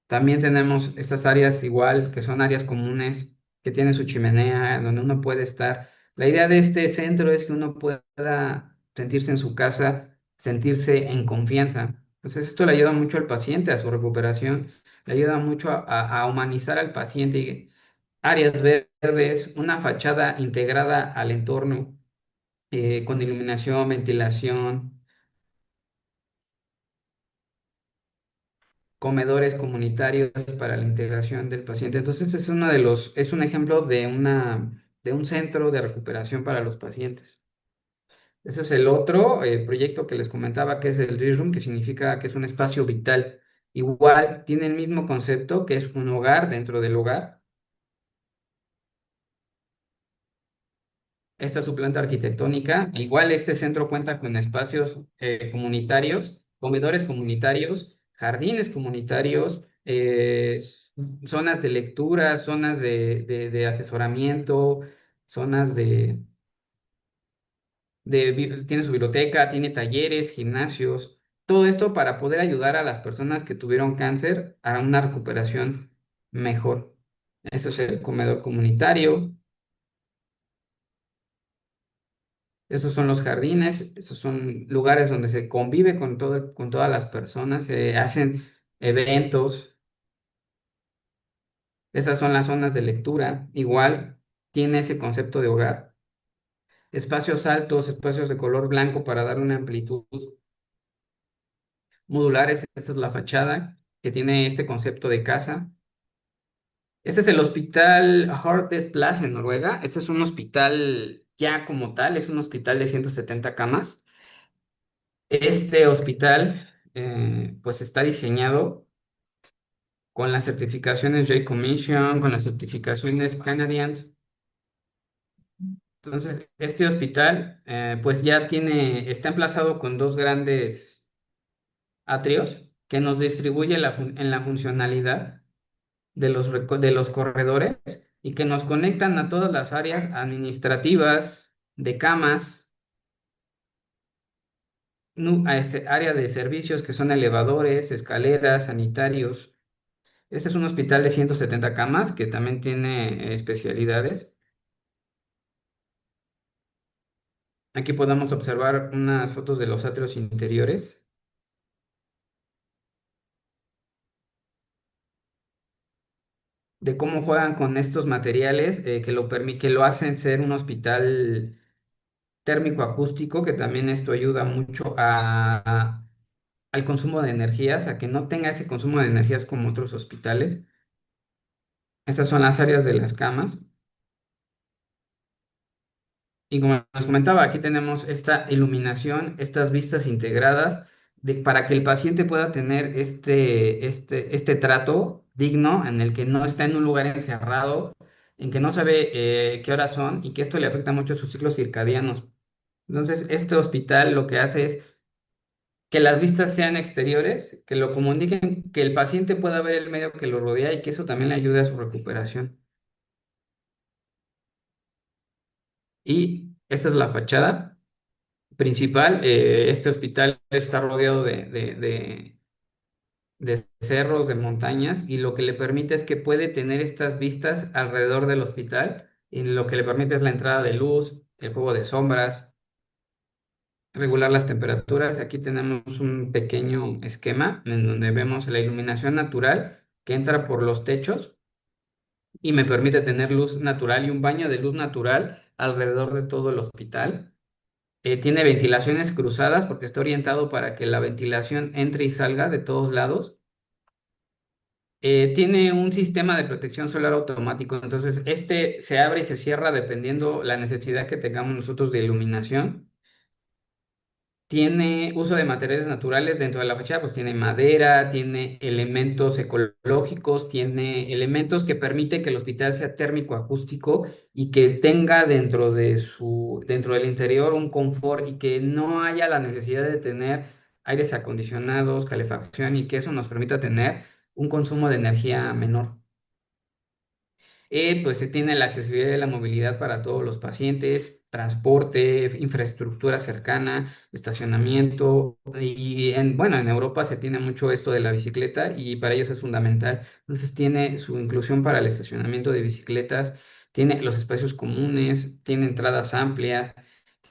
Speaker 2: También tenemos estas áreas igual, que son áreas comunes, que tiene su chimenea, donde uno puede estar. La idea de este centro es que uno pueda sentirse en su casa, sentirse en confianza. Entonces, esto le ayuda mucho al paciente a su recuperación, le ayuda mucho a humanizar al paciente. Áreas verdes, una fachada integrada al entorno, con iluminación, ventilación, comedores comunitarios para la integración del paciente. Entonces, es un ejemplo de un centro de recuperación para los pacientes. Ese es el otro proyecto que les comentaba, que es el Read Room, que significa que es un espacio vital. Igual tiene el mismo concepto, que es un hogar dentro del hogar. Esta es su planta arquitectónica. Igual este centro cuenta con espacios comunitarios, comedores comunitarios, jardines comunitarios, zonas de lectura, zonas de asesoramiento, zonas tiene su biblioteca, tiene talleres, gimnasios, todo esto para poder ayudar a las personas que tuvieron cáncer a una recuperación mejor. Eso es el comedor comunitario. Esos son los jardines, esos son lugares donde se convive con todas las personas, se hacen eventos. Esas son las zonas de lectura. Igual tiene ese concepto de hogar. Espacios altos, espacios de color blanco para dar una amplitud. Modulares, esta es la fachada que tiene este concepto de casa. Este es el hospital Plaza en Noruega. Este es un hospital ya como tal, es un hospital de 170 camas. Este hospital pues está diseñado con las certificaciones J Commission, con las certificaciones Canadian. Entonces, este hospital pues ya está emplazado con dos grandes atrios que nos distribuye en la funcionalidad de los corredores y que nos conectan a todas las áreas administrativas, de camas, a ese área de servicios que son elevadores, escaleras, sanitarios. Este es un hospital de 170 camas que también tiene especialidades. Aquí podemos observar unas fotos de los atrios interiores, de cómo juegan con estos materiales que lo hacen ser un hospital térmico acústico, que también esto ayuda mucho al consumo de energías, a que no tenga ese consumo de energías como otros hospitales. Estas son las áreas de las camas. Y como nos comentaba, aquí tenemos esta iluminación, estas vistas integradas, para que el paciente pueda tener este trato digno en el que no está en un lugar encerrado, en que no sabe qué horas son y que esto le afecta mucho a sus ciclos circadianos. Entonces, este hospital lo que hace es que las vistas sean exteriores, que lo comuniquen, que el paciente pueda ver el medio que lo rodea y que eso también le ayude a su recuperación. Y esta es la fachada principal. Este hospital está rodeado de cerros, de montañas, y lo que le permite es que puede tener estas vistas alrededor del hospital, y lo que le permite es la entrada de luz, el juego de sombras, regular las temperaturas. Aquí tenemos un pequeño esquema en donde vemos la iluminación natural que entra por los techos y me permite tener luz natural y un baño de luz natural alrededor de todo el hospital. Tiene ventilaciones cruzadas porque está orientado para que la ventilación entre y salga de todos lados. Tiene un sistema de protección solar automático, entonces este se abre y se cierra dependiendo la necesidad que tengamos nosotros de iluminación. Tiene uso de materiales naturales dentro de la fachada, pues tiene madera, tiene elementos ecológicos, tiene elementos que permiten que el hospital sea térmico acústico y que tenga dentro del interior un confort y que no haya la necesidad de tener aires acondicionados, calefacción y que eso nos permita tener un consumo de energía menor. Pues se tiene la accesibilidad y la movilidad para todos los pacientes. transporte, infraestructura cercana, estacionamiento. Y bueno, en Europa se tiene mucho esto de la bicicleta y para ellos es fundamental. Entonces tiene su inclusión para el estacionamiento de bicicletas, tiene los espacios comunes, tiene entradas amplias,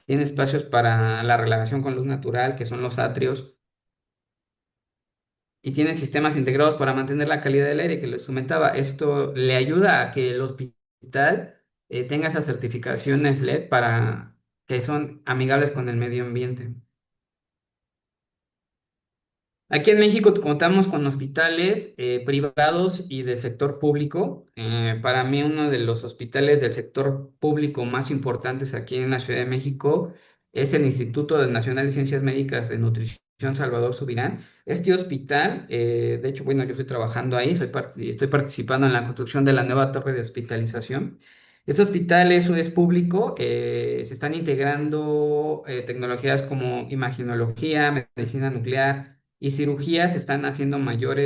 Speaker 2: tiene espacios para la relación con luz natural, que son los atrios, y tiene sistemas integrados para mantener la calidad del aire que les comentaba. Esto le ayuda a que el hospital tenga esas certificaciones LED para que son amigables con el medio ambiente. Aquí en México contamos con hospitales privados y del sector público. Para mí uno de los hospitales del sector público más importantes aquí en la Ciudad de México es el Instituto Nacional de Ciencias Médicas de Nutrición Salvador Subirán. Este hospital, de hecho, bueno, yo estoy trabajando ahí, estoy participando en la construcción de la nueva torre de hospitalización. Este hospital es público, se están integrando tecnologías como imaginología, medicina nuclear y cirugías, se están haciendo mayor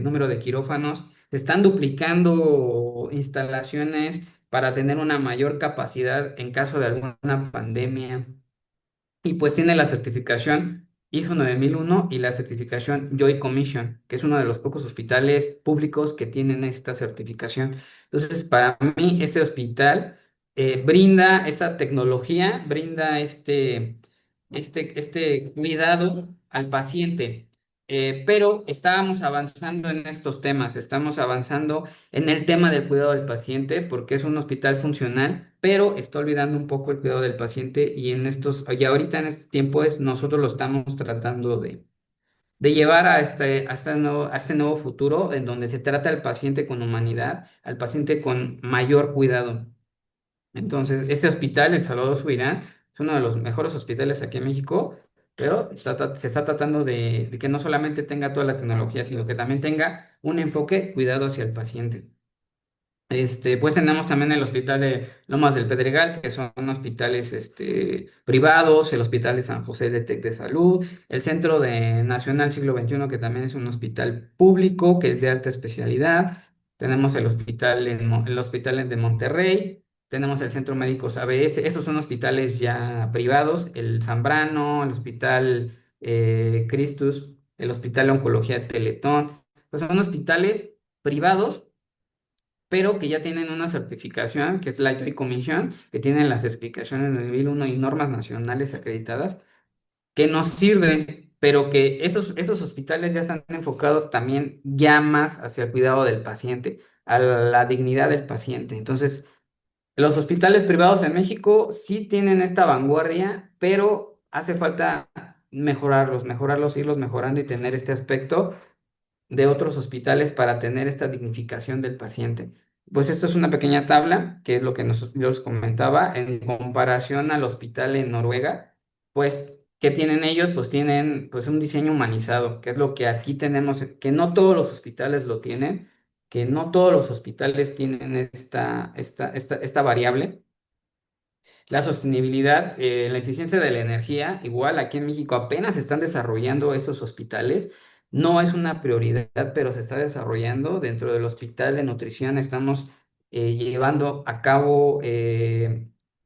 Speaker 2: número de quirófanos, se están duplicando instalaciones para tener una mayor capacidad en caso de alguna pandemia. Y pues tiene la certificación ISO 9001 y la certificación Joy Commission, que es uno de los pocos hospitales públicos que tienen esta certificación. Entonces, para mí, ese hospital brinda esta tecnología, brinda este cuidado al paciente. Pero estábamos avanzando en estos temas, estamos avanzando en el tema del cuidado del paciente, porque es un hospital funcional, pero está olvidando un poco el cuidado del paciente y y ahorita en este tiempo nosotros lo estamos tratando de llevar a este nuevo futuro en donde se trata al paciente con humanidad, al paciente con mayor cuidado. Entonces, este hospital, el Salvador Subirán, es uno de los mejores hospitales aquí en México, pero se está tratando de que no solamente tenga toda la tecnología, sino que también tenga un enfoque cuidado hacia el paciente. Pues tenemos también el Hospital de Lomas del Pedregal, que son hospitales privados, el Hospital de San José de Tec de Salud, el Centro de Nacional Siglo XXI, que también es un hospital público, que es de alta especialidad. Tenemos el Hospital de Monterrey, tenemos el Centro Médico ABS, esos son hospitales ya privados, el Zambrano, el Hospital Christus, el Hospital de Oncología Teletón, pues son hospitales privados pero que ya tienen una certificación, que es la Joy Commission, que tienen la certificación en el nivel 1 y normas nacionales acreditadas, que nos sirven, pero que esos hospitales ya están enfocados también ya más hacia el cuidado del paciente, a la dignidad del paciente. Entonces, los hospitales privados en México sí tienen esta vanguardia, pero hace falta mejorarlos, irlos mejorando y tener este aspecto de otros hospitales para tener esta dignificación del paciente. Pues esto es una pequeña tabla, que es lo que yo les comentaba, en comparación al hospital en Noruega, pues, ¿qué tienen ellos? Pues tienen pues un diseño humanizado, que es lo que aquí tenemos, que no todos los hospitales lo tienen, que no todos los hospitales tienen esta variable. La sostenibilidad, la eficiencia de la energía, igual aquí en México apenas se están desarrollando esos hospitales. No es una prioridad, pero se está desarrollando. Dentro del hospital de nutrición estamos llevando a cabo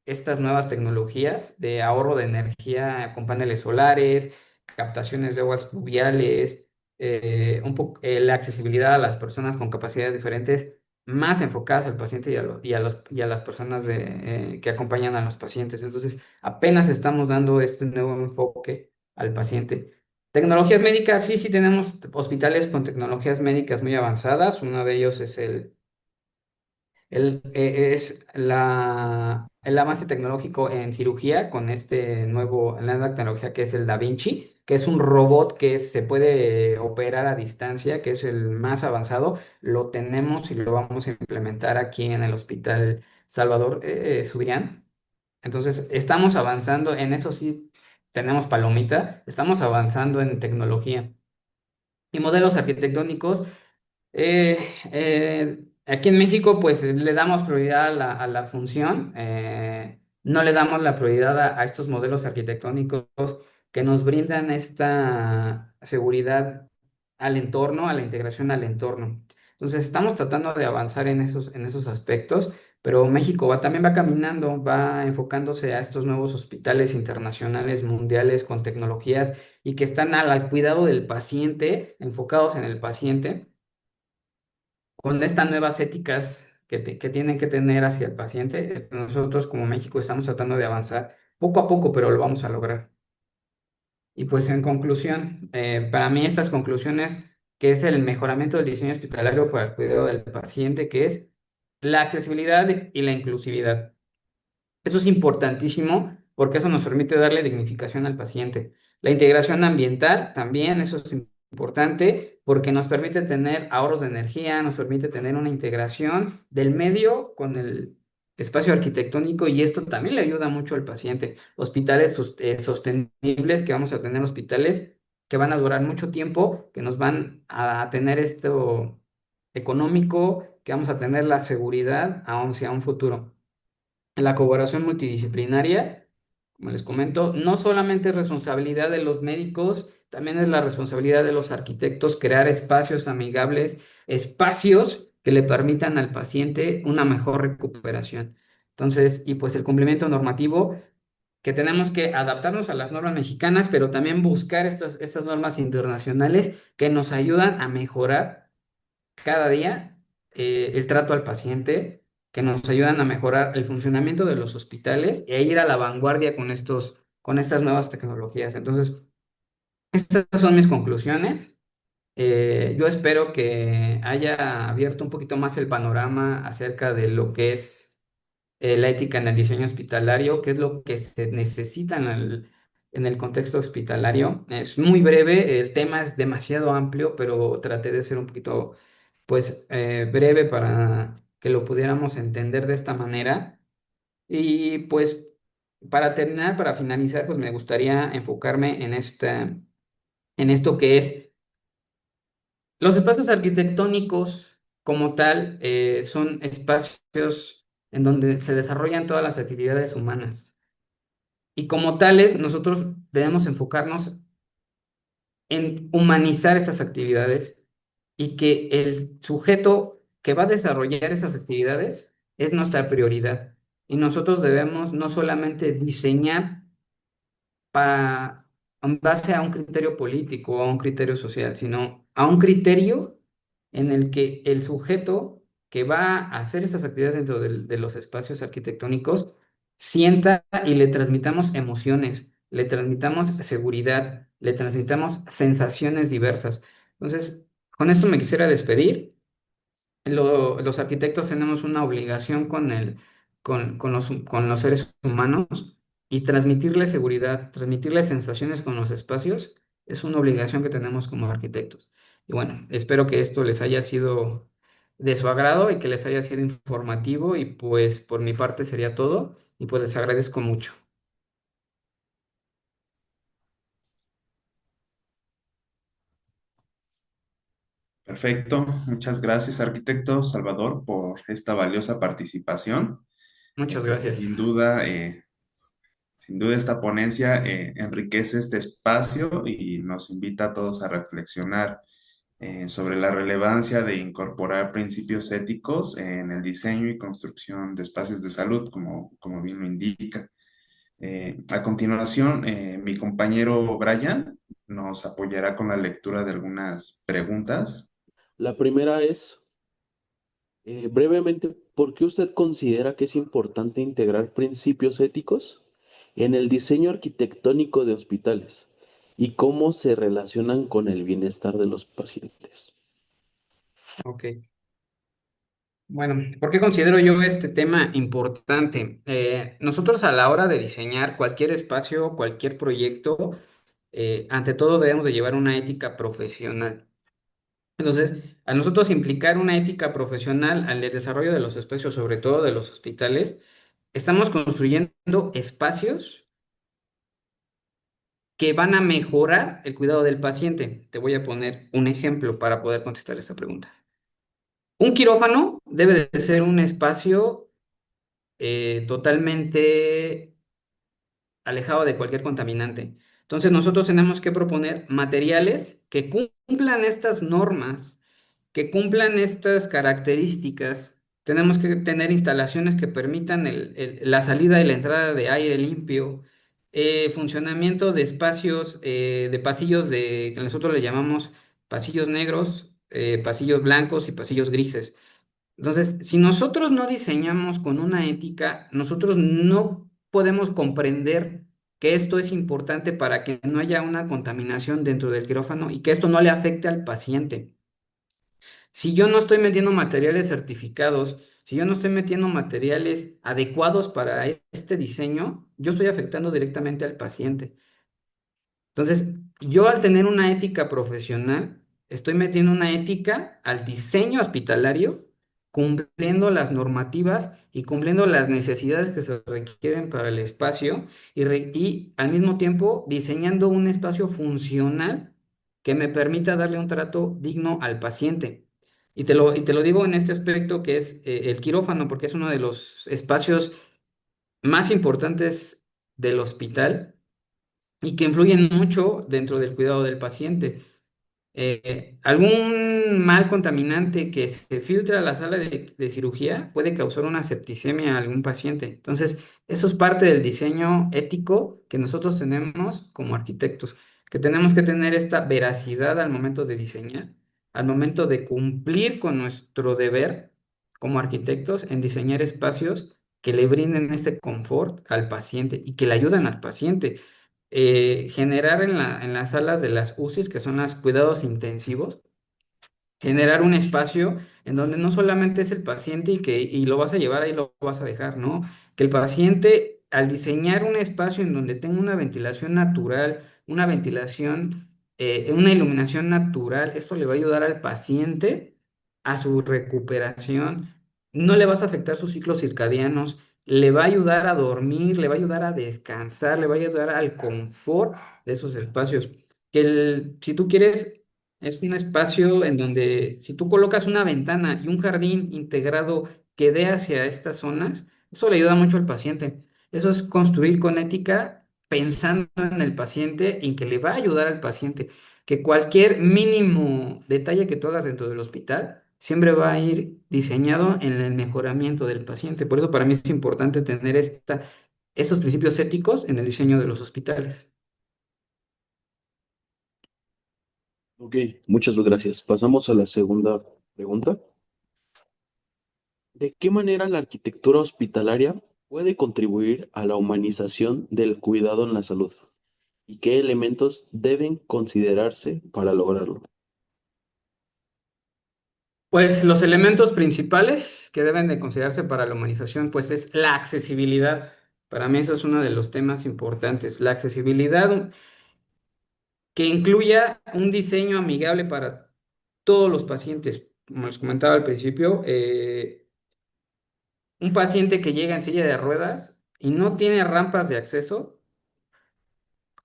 Speaker 2: estas nuevas tecnologías de ahorro de energía con paneles solares, captaciones de aguas pluviales, la accesibilidad a las personas con capacidades diferentes más enfocadas al paciente y a las personas que acompañan a los pacientes. Entonces, apenas estamos dando este nuevo enfoque al paciente. Tecnologías médicas, sí, sí tenemos hospitales con tecnologías médicas muy avanzadas. Uno de ellos es el avance tecnológico en cirugía con la nueva tecnología que es el Da Vinci, que es un robot que se puede operar a distancia, que es el más avanzado. Lo tenemos y lo vamos a implementar aquí en el Hospital Salvador Subirán. Entonces, estamos avanzando en eso, sí, tenemos palomita, estamos avanzando en tecnología. Y modelos arquitectónicos. Aquí en México, pues le damos prioridad a la función, no le damos la prioridad a estos modelos arquitectónicos que nos brindan esta seguridad al entorno, a la integración al entorno. Entonces, estamos tratando de avanzar en esos aspectos, pero México también va caminando, va enfocándose a estos nuevos hospitales internacionales, mundiales, con tecnologías y que están al cuidado del paciente, enfocados en el paciente, con estas nuevas éticas que tienen que tener hacia el paciente. Nosotros como México estamos tratando de avanzar poco a poco, pero lo vamos a lograr. Y pues en conclusión, para mí estas conclusiones, que es el mejoramiento del diseño hospitalario para el cuidado del paciente, que es la accesibilidad y la inclusividad. Eso es importantísimo porque eso nos permite darle dignificación al paciente. La integración ambiental también, eso es importante porque nos permite tener ahorros de energía, nos permite tener una integración del medio con el espacio arquitectónico y esto también le ayuda mucho al paciente. Hospitales sostenibles, que vamos a tener hospitales que van a durar mucho tiempo, que nos van a tener esto económico, que vamos a tener la seguridad aún sea un futuro. La colaboración multidisciplinaria, como les comento, no solamente es responsabilidad de los médicos, también es la responsabilidad de los arquitectos crear espacios amigables, espacios que le permitan al paciente una mejor recuperación. Entonces, y pues el cumplimiento normativo, que tenemos que adaptarnos a las normas mexicanas, pero también buscar estas normas internacionales que nos ayudan a mejorar cada día el trato al paciente, que nos ayudan a mejorar el funcionamiento de los hospitales e ir a la vanguardia con estas nuevas tecnologías. Entonces, estas son mis conclusiones. Yo espero que haya abierto un poquito más el panorama acerca de lo que es la ética en el diseño hospitalario, qué es lo que se necesita en el contexto hospitalario. Es muy breve, el tema es demasiado amplio, pero traté de ser un poquito, pues, breve para que lo pudiéramos entender de esta manera. Y pues, para terminar, para finalizar, pues me gustaría enfocarme en esto que es los espacios arquitectónicos como tal, son espacios en donde se desarrollan todas las actividades humanas. Y como tales, nosotros debemos enfocarnos en humanizar estas actividades y que el sujeto que va a desarrollar esas actividades es nuestra prioridad. Y nosotros debemos no solamente diseñar para, en base a un criterio político o a un criterio social, sino a un criterio en el que el sujeto que va a hacer estas actividades dentro de los espacios arquitectónicos sienta y le transmitamos emociones, le transmitamos seguridad, le transmitamos sensaciones diversas. Entonces, con esto me quisiera despedir. Los arquitectos tenemos una obligación con los seres humanos y transmitirles seguridad, transmitirles sensaciones con los espacios es una obligación que tenemos como arquitectos. Y bueno, espero que esto les haya sido de su agrado y que les haya sido informativo y pues por mi parte sería todo y pues les agradezco mucho.
Speaker 1: Perfecto. Muchas gracias, arquitecto Salvador, por esta valiosa participación.
Speaker 2: Muchas
Speaker 1: Pues,
Speaker 2: gracias.
Speaker 1: sin duda esta ponencia enriquece este espacio y nos invita a todos a reflexionar sobre la relevancia de incorporar principios éticos en el diseño y construcción de espacios de salud, como bien lo indica. A continuación, mi compañero Brian nos apoyará con la lectura de algunas preguntas.
Speaker 3: La primera es, brevemente, ¿por qué usted considera que es importante integrar principios éticos en el diseño arquitectónico de hospitales y cómo se relacionan con el bienestar de los pacientes?
Speaker 2: Ok. Bueno, ¿por qué considero yo este tema importante? Nosotros a la hora de diseñar cualquier espacio, cualquier proyecto, ante todo debemos de llevar una ética profesional. Entonces, a nosotros implicar una ética profesional al desarrollo de los espacios, sobre todo de los hospitales, estamos construyendo espacios que van a mejorar el cuidado del paciente. Te voy a poner un ejemplo para poder contestar esta pregunta. Un quirófano debe de ser un espacio totalmente alejado de cualquier contaminante. Entonces nosotros tenemos que proponer materiales que cumplan estas normas, que cumplan estas características Tenemos que tener instalaciones que permitan la salida y la entrada de aire limpio, funcionamiento de espacios, de pasillos que nosotros le llamamos pasillos negros, pasillos blancos y pasillos grises. Entonces, si nosotros no diseñamos con una ética, nosotros no podemos comprender que esto es importante para que no haya una contaminación dentro del quirófano y que esto no le afecte al paciente. Si yo no estoy metiendo materiales certificados, si yo no estoy metiendo materiales adecuados para este diseño, yo estoy afectando directamente al paciente. Entonces, yo al tener una ética profesional, estoy metiendo una ética al diseño hospitalario, cumpliendo las normativas y cumpliendo las necesidades que se requieren para el espacio y al mismo tiempo diseñando un espacio funcional que me permita darle un trato digno al paciente. Y te lo digo en este aspecto que es el quirófano, porque es uno de los espacios más importantes del hospital y que influyen mucho dentro del cuidado del paciente. Algún mal contaminante que se filtra a la sala de cirugía puede causar una septicemia a algún paciente. Entonces, eso es parte del diseño ético que nosotros tenemos como arquitectos, que tenemos que tener esta veracidad al momento de diseñar, al momento de cumplir con nuestro deber como arquitectos en diseñar espacios que le brinden este confort al paciente y que le ayuden al paciente generar en las salas de las UCIs, que son los cuidados intensivos, generar un espacio en donde no solamente es el paciente y lo vas a llevar ahí, lo vas a dejar, ¿no? Que el paciente, al diseñar un espacio en donde tenga una ventilación natural, una ventilación, una iluminación natural, esto le va a ayudar al paciente a su recuperación, no le vas a afectar sus ciclos circadianos, le va a ayudar a dormir, le va a ayudar a descansar, le va a ayudar al confort de esos espacios. Si tú quieres es un espacio en donde si tú colocas una ventana y un jardín integrado que dé hacia estas zonas, eso le ayuda mucho al paciente. Eso es construir con ética pensando en el paciente, en que le va a ayudar al paciente, que cualquier mínimo detalle que tú hagas dentro del hospital siempre va a ir diseñado en el mejoramiento del paciente. Por eso para mí es importante tener esos principios éticos en el diseño de los hospitales.
Speaker 3: Ok, muchas gracias. Pasamos a la segunda pregunta. ¿De qué manera la arquitectura hospitalaria puede contribuir a la humanización del cuidado en la salud? ¿Y qué elementos deben considerarse para lograrlo?
Speaker 2: Pues los elementos principales que deben de considerarse para la humanización, pues es la accesibilidad. Para mí eso es uno de los temas importantes. La accesibilidad que incluya un diseño amigable para todos los pacientes. Como les comentaba al principio, un paciente que llega en silla de ruedas y no tiene rampas de acceso,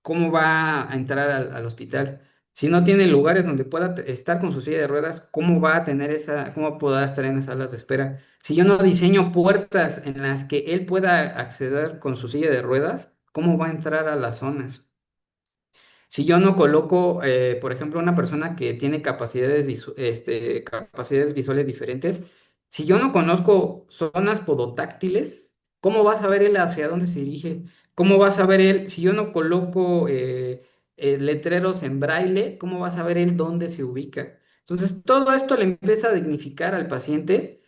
Speaker 2: ¿cómo va a entrar al hospital? Si no tiene lugares donde pueda estar con su silla de ruedas, ¿cómo va a tener cómo podrá estar en las salas de espera? Si yo no diseño puertas en las que él pueda acceder con su silla de ruedas, ¿cómo va a entrar a las zonas? Si yo no coloco, por ejemplo, una persona que tiene capacidades visuales diferentes, si yo no conozco zonas podotáctiles, ¿cómo va a saber él hacia dónde se dirige? ¿Cómo va a saber él, si yo no coloco letreros en braille, cómo va a saber él dónde se ubica? Entonces, todo esto le empieza a dignificar al paciente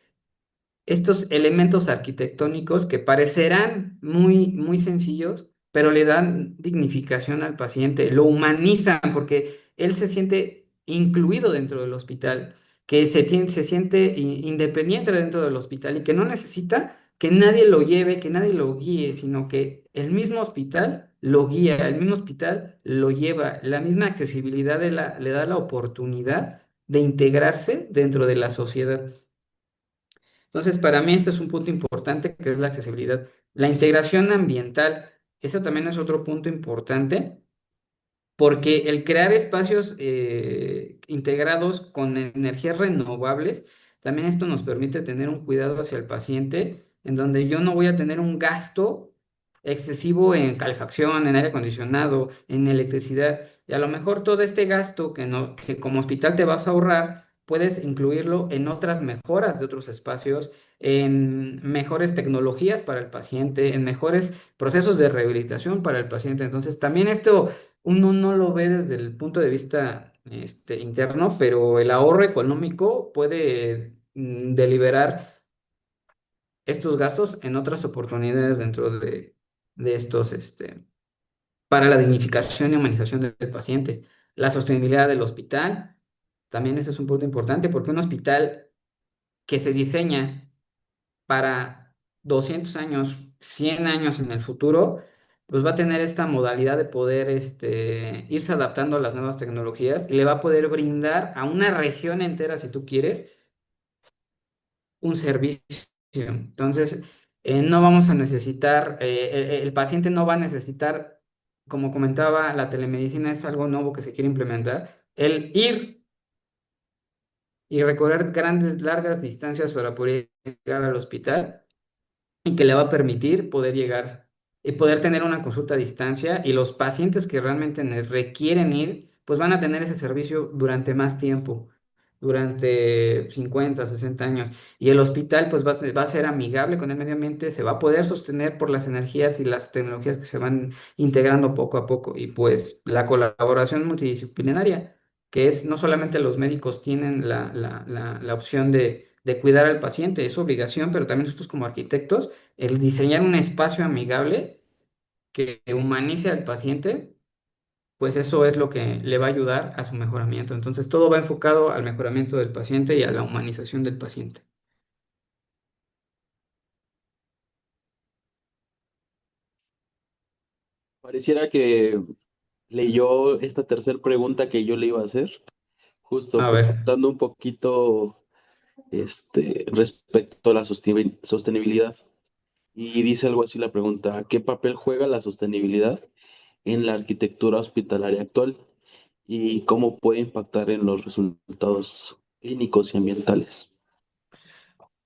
Speaker 2: estos elementos arquitectónicos que parecerán muy, muy sencillos, pero le dan dignificación al paciente, lo humanizan porque él se siente incluido dentro del hospital, que se siente independiente dentro del hospital y que no necesita que nadie lo lleve, que nadie lo guíe, sino que el mismo hospital lo guía, el mismo hospital lo lleva, la misma accesibilidad le da la oportunidad de integrarse dentro de la sociedad. Entonces, para mí este es un punto importante que es la accesibilidad. La integración ambiental, eso también es otro punto importante, porque el crear espacios integrados con energías renovables, también esto nos permite tener un cuidado hacia el paciente, en donde yo no voy a tener un gasto excesivo en calefacción, en aire acondicionado, en electricidad, y a lo mejor todo este gasto que, no, que como hospital te vas a ahorrar, puedes incluirlo en otras mejoras de otros espacios, en mejores tecnologías para el paciente, en mejores procesos de rehabilitación para el paciente. Entonces, también esto uno no lo ve desde el punto de vista interno, pero el ahorro económico puede deliberar estos gastos en otras oportunidades dentro de estos, para la dignificación y humanización del paciente. La sostenibilidad del hospital, también ese es un punto importante, porque un hospital que se diseña para 200 años, 100 años en el futuro, pues va a tener esta modalidad de poder irse adaptando a las nuevas tecnologías y le va a poder brindar a una región entera, si tú quieres, un servicio. Entonces, no vamos a necesitar, el paciente no va a necesitar, como comentaba, la telemedicina es algo nuevo que se quiere implementar, el ir y recorrer grandes, largas distancias para poder llegar al hospital y que le va a permitir poder llegar y poder tener una consulta a distancia y los pacientes que realmente requieren ir, pues van a tener ese servicio durante más tiempo, durante 50 60 años. Y el hospital pues va a ser amigable con el medio ambiente, se va a poder sostener por las energías y las tecnologías que se van integrando poco a poco y pues la colaboración multidisciplinaria, que es no solamente los médicos tienen la opción de cuidar al paciente, es su obligación, pero también nosotros como arquitectos el diseñar un espacio amigable que humanice al paciente, pues eso es lo que le va a ayudar a su mejoramiento. Entonces, todo va enfocado al mejoramiento del paciente y a la humanización del paciente.
Speaker 3: Pareciera que leyó esta tercera pregunta que yo le iba a hacer, justo
Speaker 2: A ver,
Speaker 3: preguntando un poquito respecto a la sostenibilidad. Y dice algo así la pregunta, ¿qué papel juega la sostenibilidad en la arquitectura hospitalaria actual y cómo puede impactar en los resultados clínicos y ambientales?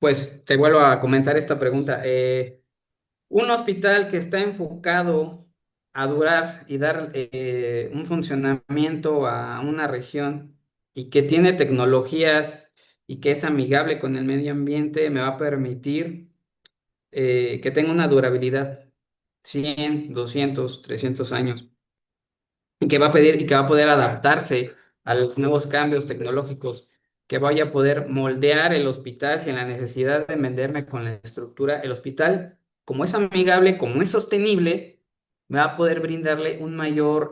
Speaker 2: pues te vuelvo a comentar esta pregunta. Un hospital que está enfocado a durar y dar un funcionamiento a una región y que tiene tecnologías y que es amigable con el medio ambiente me va a permitir que tenga una durabilidad 100 200 300 años y que va a pedir y que va a poder adaptarse a los nuevos cambios tecnológicos, que vaya a poder moldear el hospital sin la necesidad de venderme con la estructura. El hospital, como es amigable, como es sostenible, me va a poder brindarle un mayor,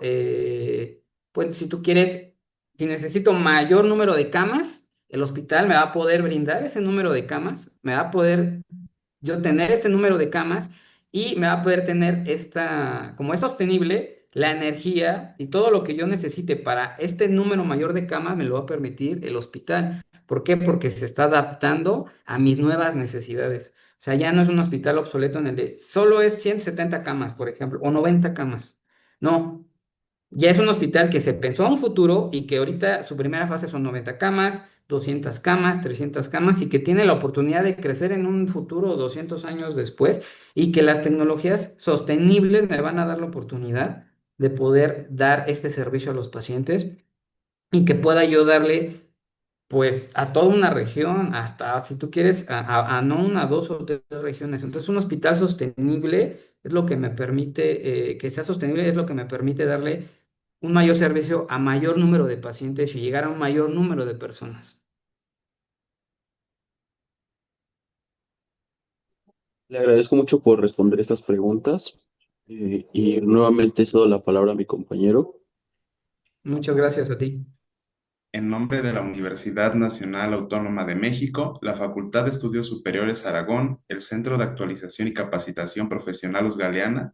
Speaker 2: pues si tú quieres, si necesito mayor número de camas, el hospital me va a poder brindar ese número de camas, me va a poder yo tener este número de camas y me va a poder tener esta, como es sostenible, la energía y todo lo que yo necesite para este número mayor de camas me lo va a permitir el hospital. ¿Por qué? Porque se está adaptando a mis nuevas necesidades. O sea, ya no es un hospital obsoleto en el de solo es 170 camas, por ejemplo, o 90 camas. No, ya es un hospital que se pensó a un futuro y que ahorita su primera fase son 90 camas, 200 camas, 300 camas y que tiene la oportunidad de crecer en un futuro 200 años después y que las tecnologías sostenibles me van a dar la oportunidad de poder dar este servicio a los pacientes y que pueda yo darle pues a toda una región, hasta si tú quieres, a no una, dos o tres regiones. Entonces, un hospital sostenible es lo que me permite, que sea sostenible es lo que me permite darle un mayor servicio a mayor número de pacientes y llegar a un mayor número de personas.
Speaker 3: Le agradezco mucho por responder estas preguntas y nuevamente cedo la palabra a mi compañero.
Speaker 2: Muchas gracias a ti.
Speaker 1: En nombre de la Universidad Nacional Autónoma de México, la Facultad de Estudios Superiores Aragón, el Centro de Actualización y Capacitación Profesional Luz Galeana,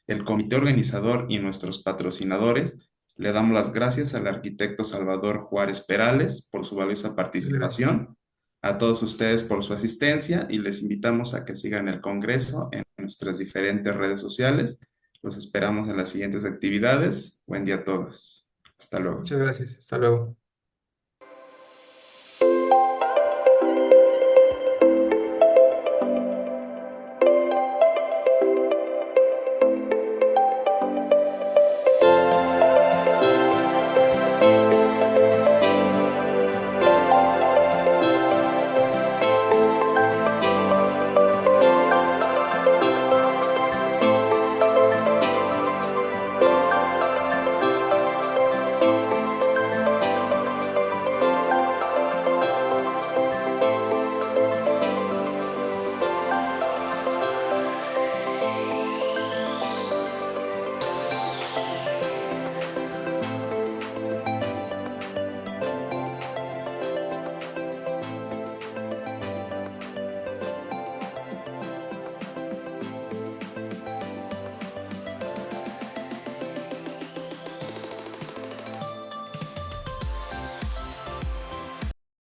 Speaker 1: el comité organizador y nuestros patrocinadores, le damos las gracias al arquitecto Salvador Juárez Perales por su valiosa
Speaker 2: Gracias.
Speaker 1: participación, a todos ustedes por su asistencia y les invitamos a que sigan el Congreso en nuestras diferentes redes sociales. Los esperamos en las siguientes actividades. Buen día a todos. Hasta luego.
Speaker 2: Muchas gracias. Hasta luego.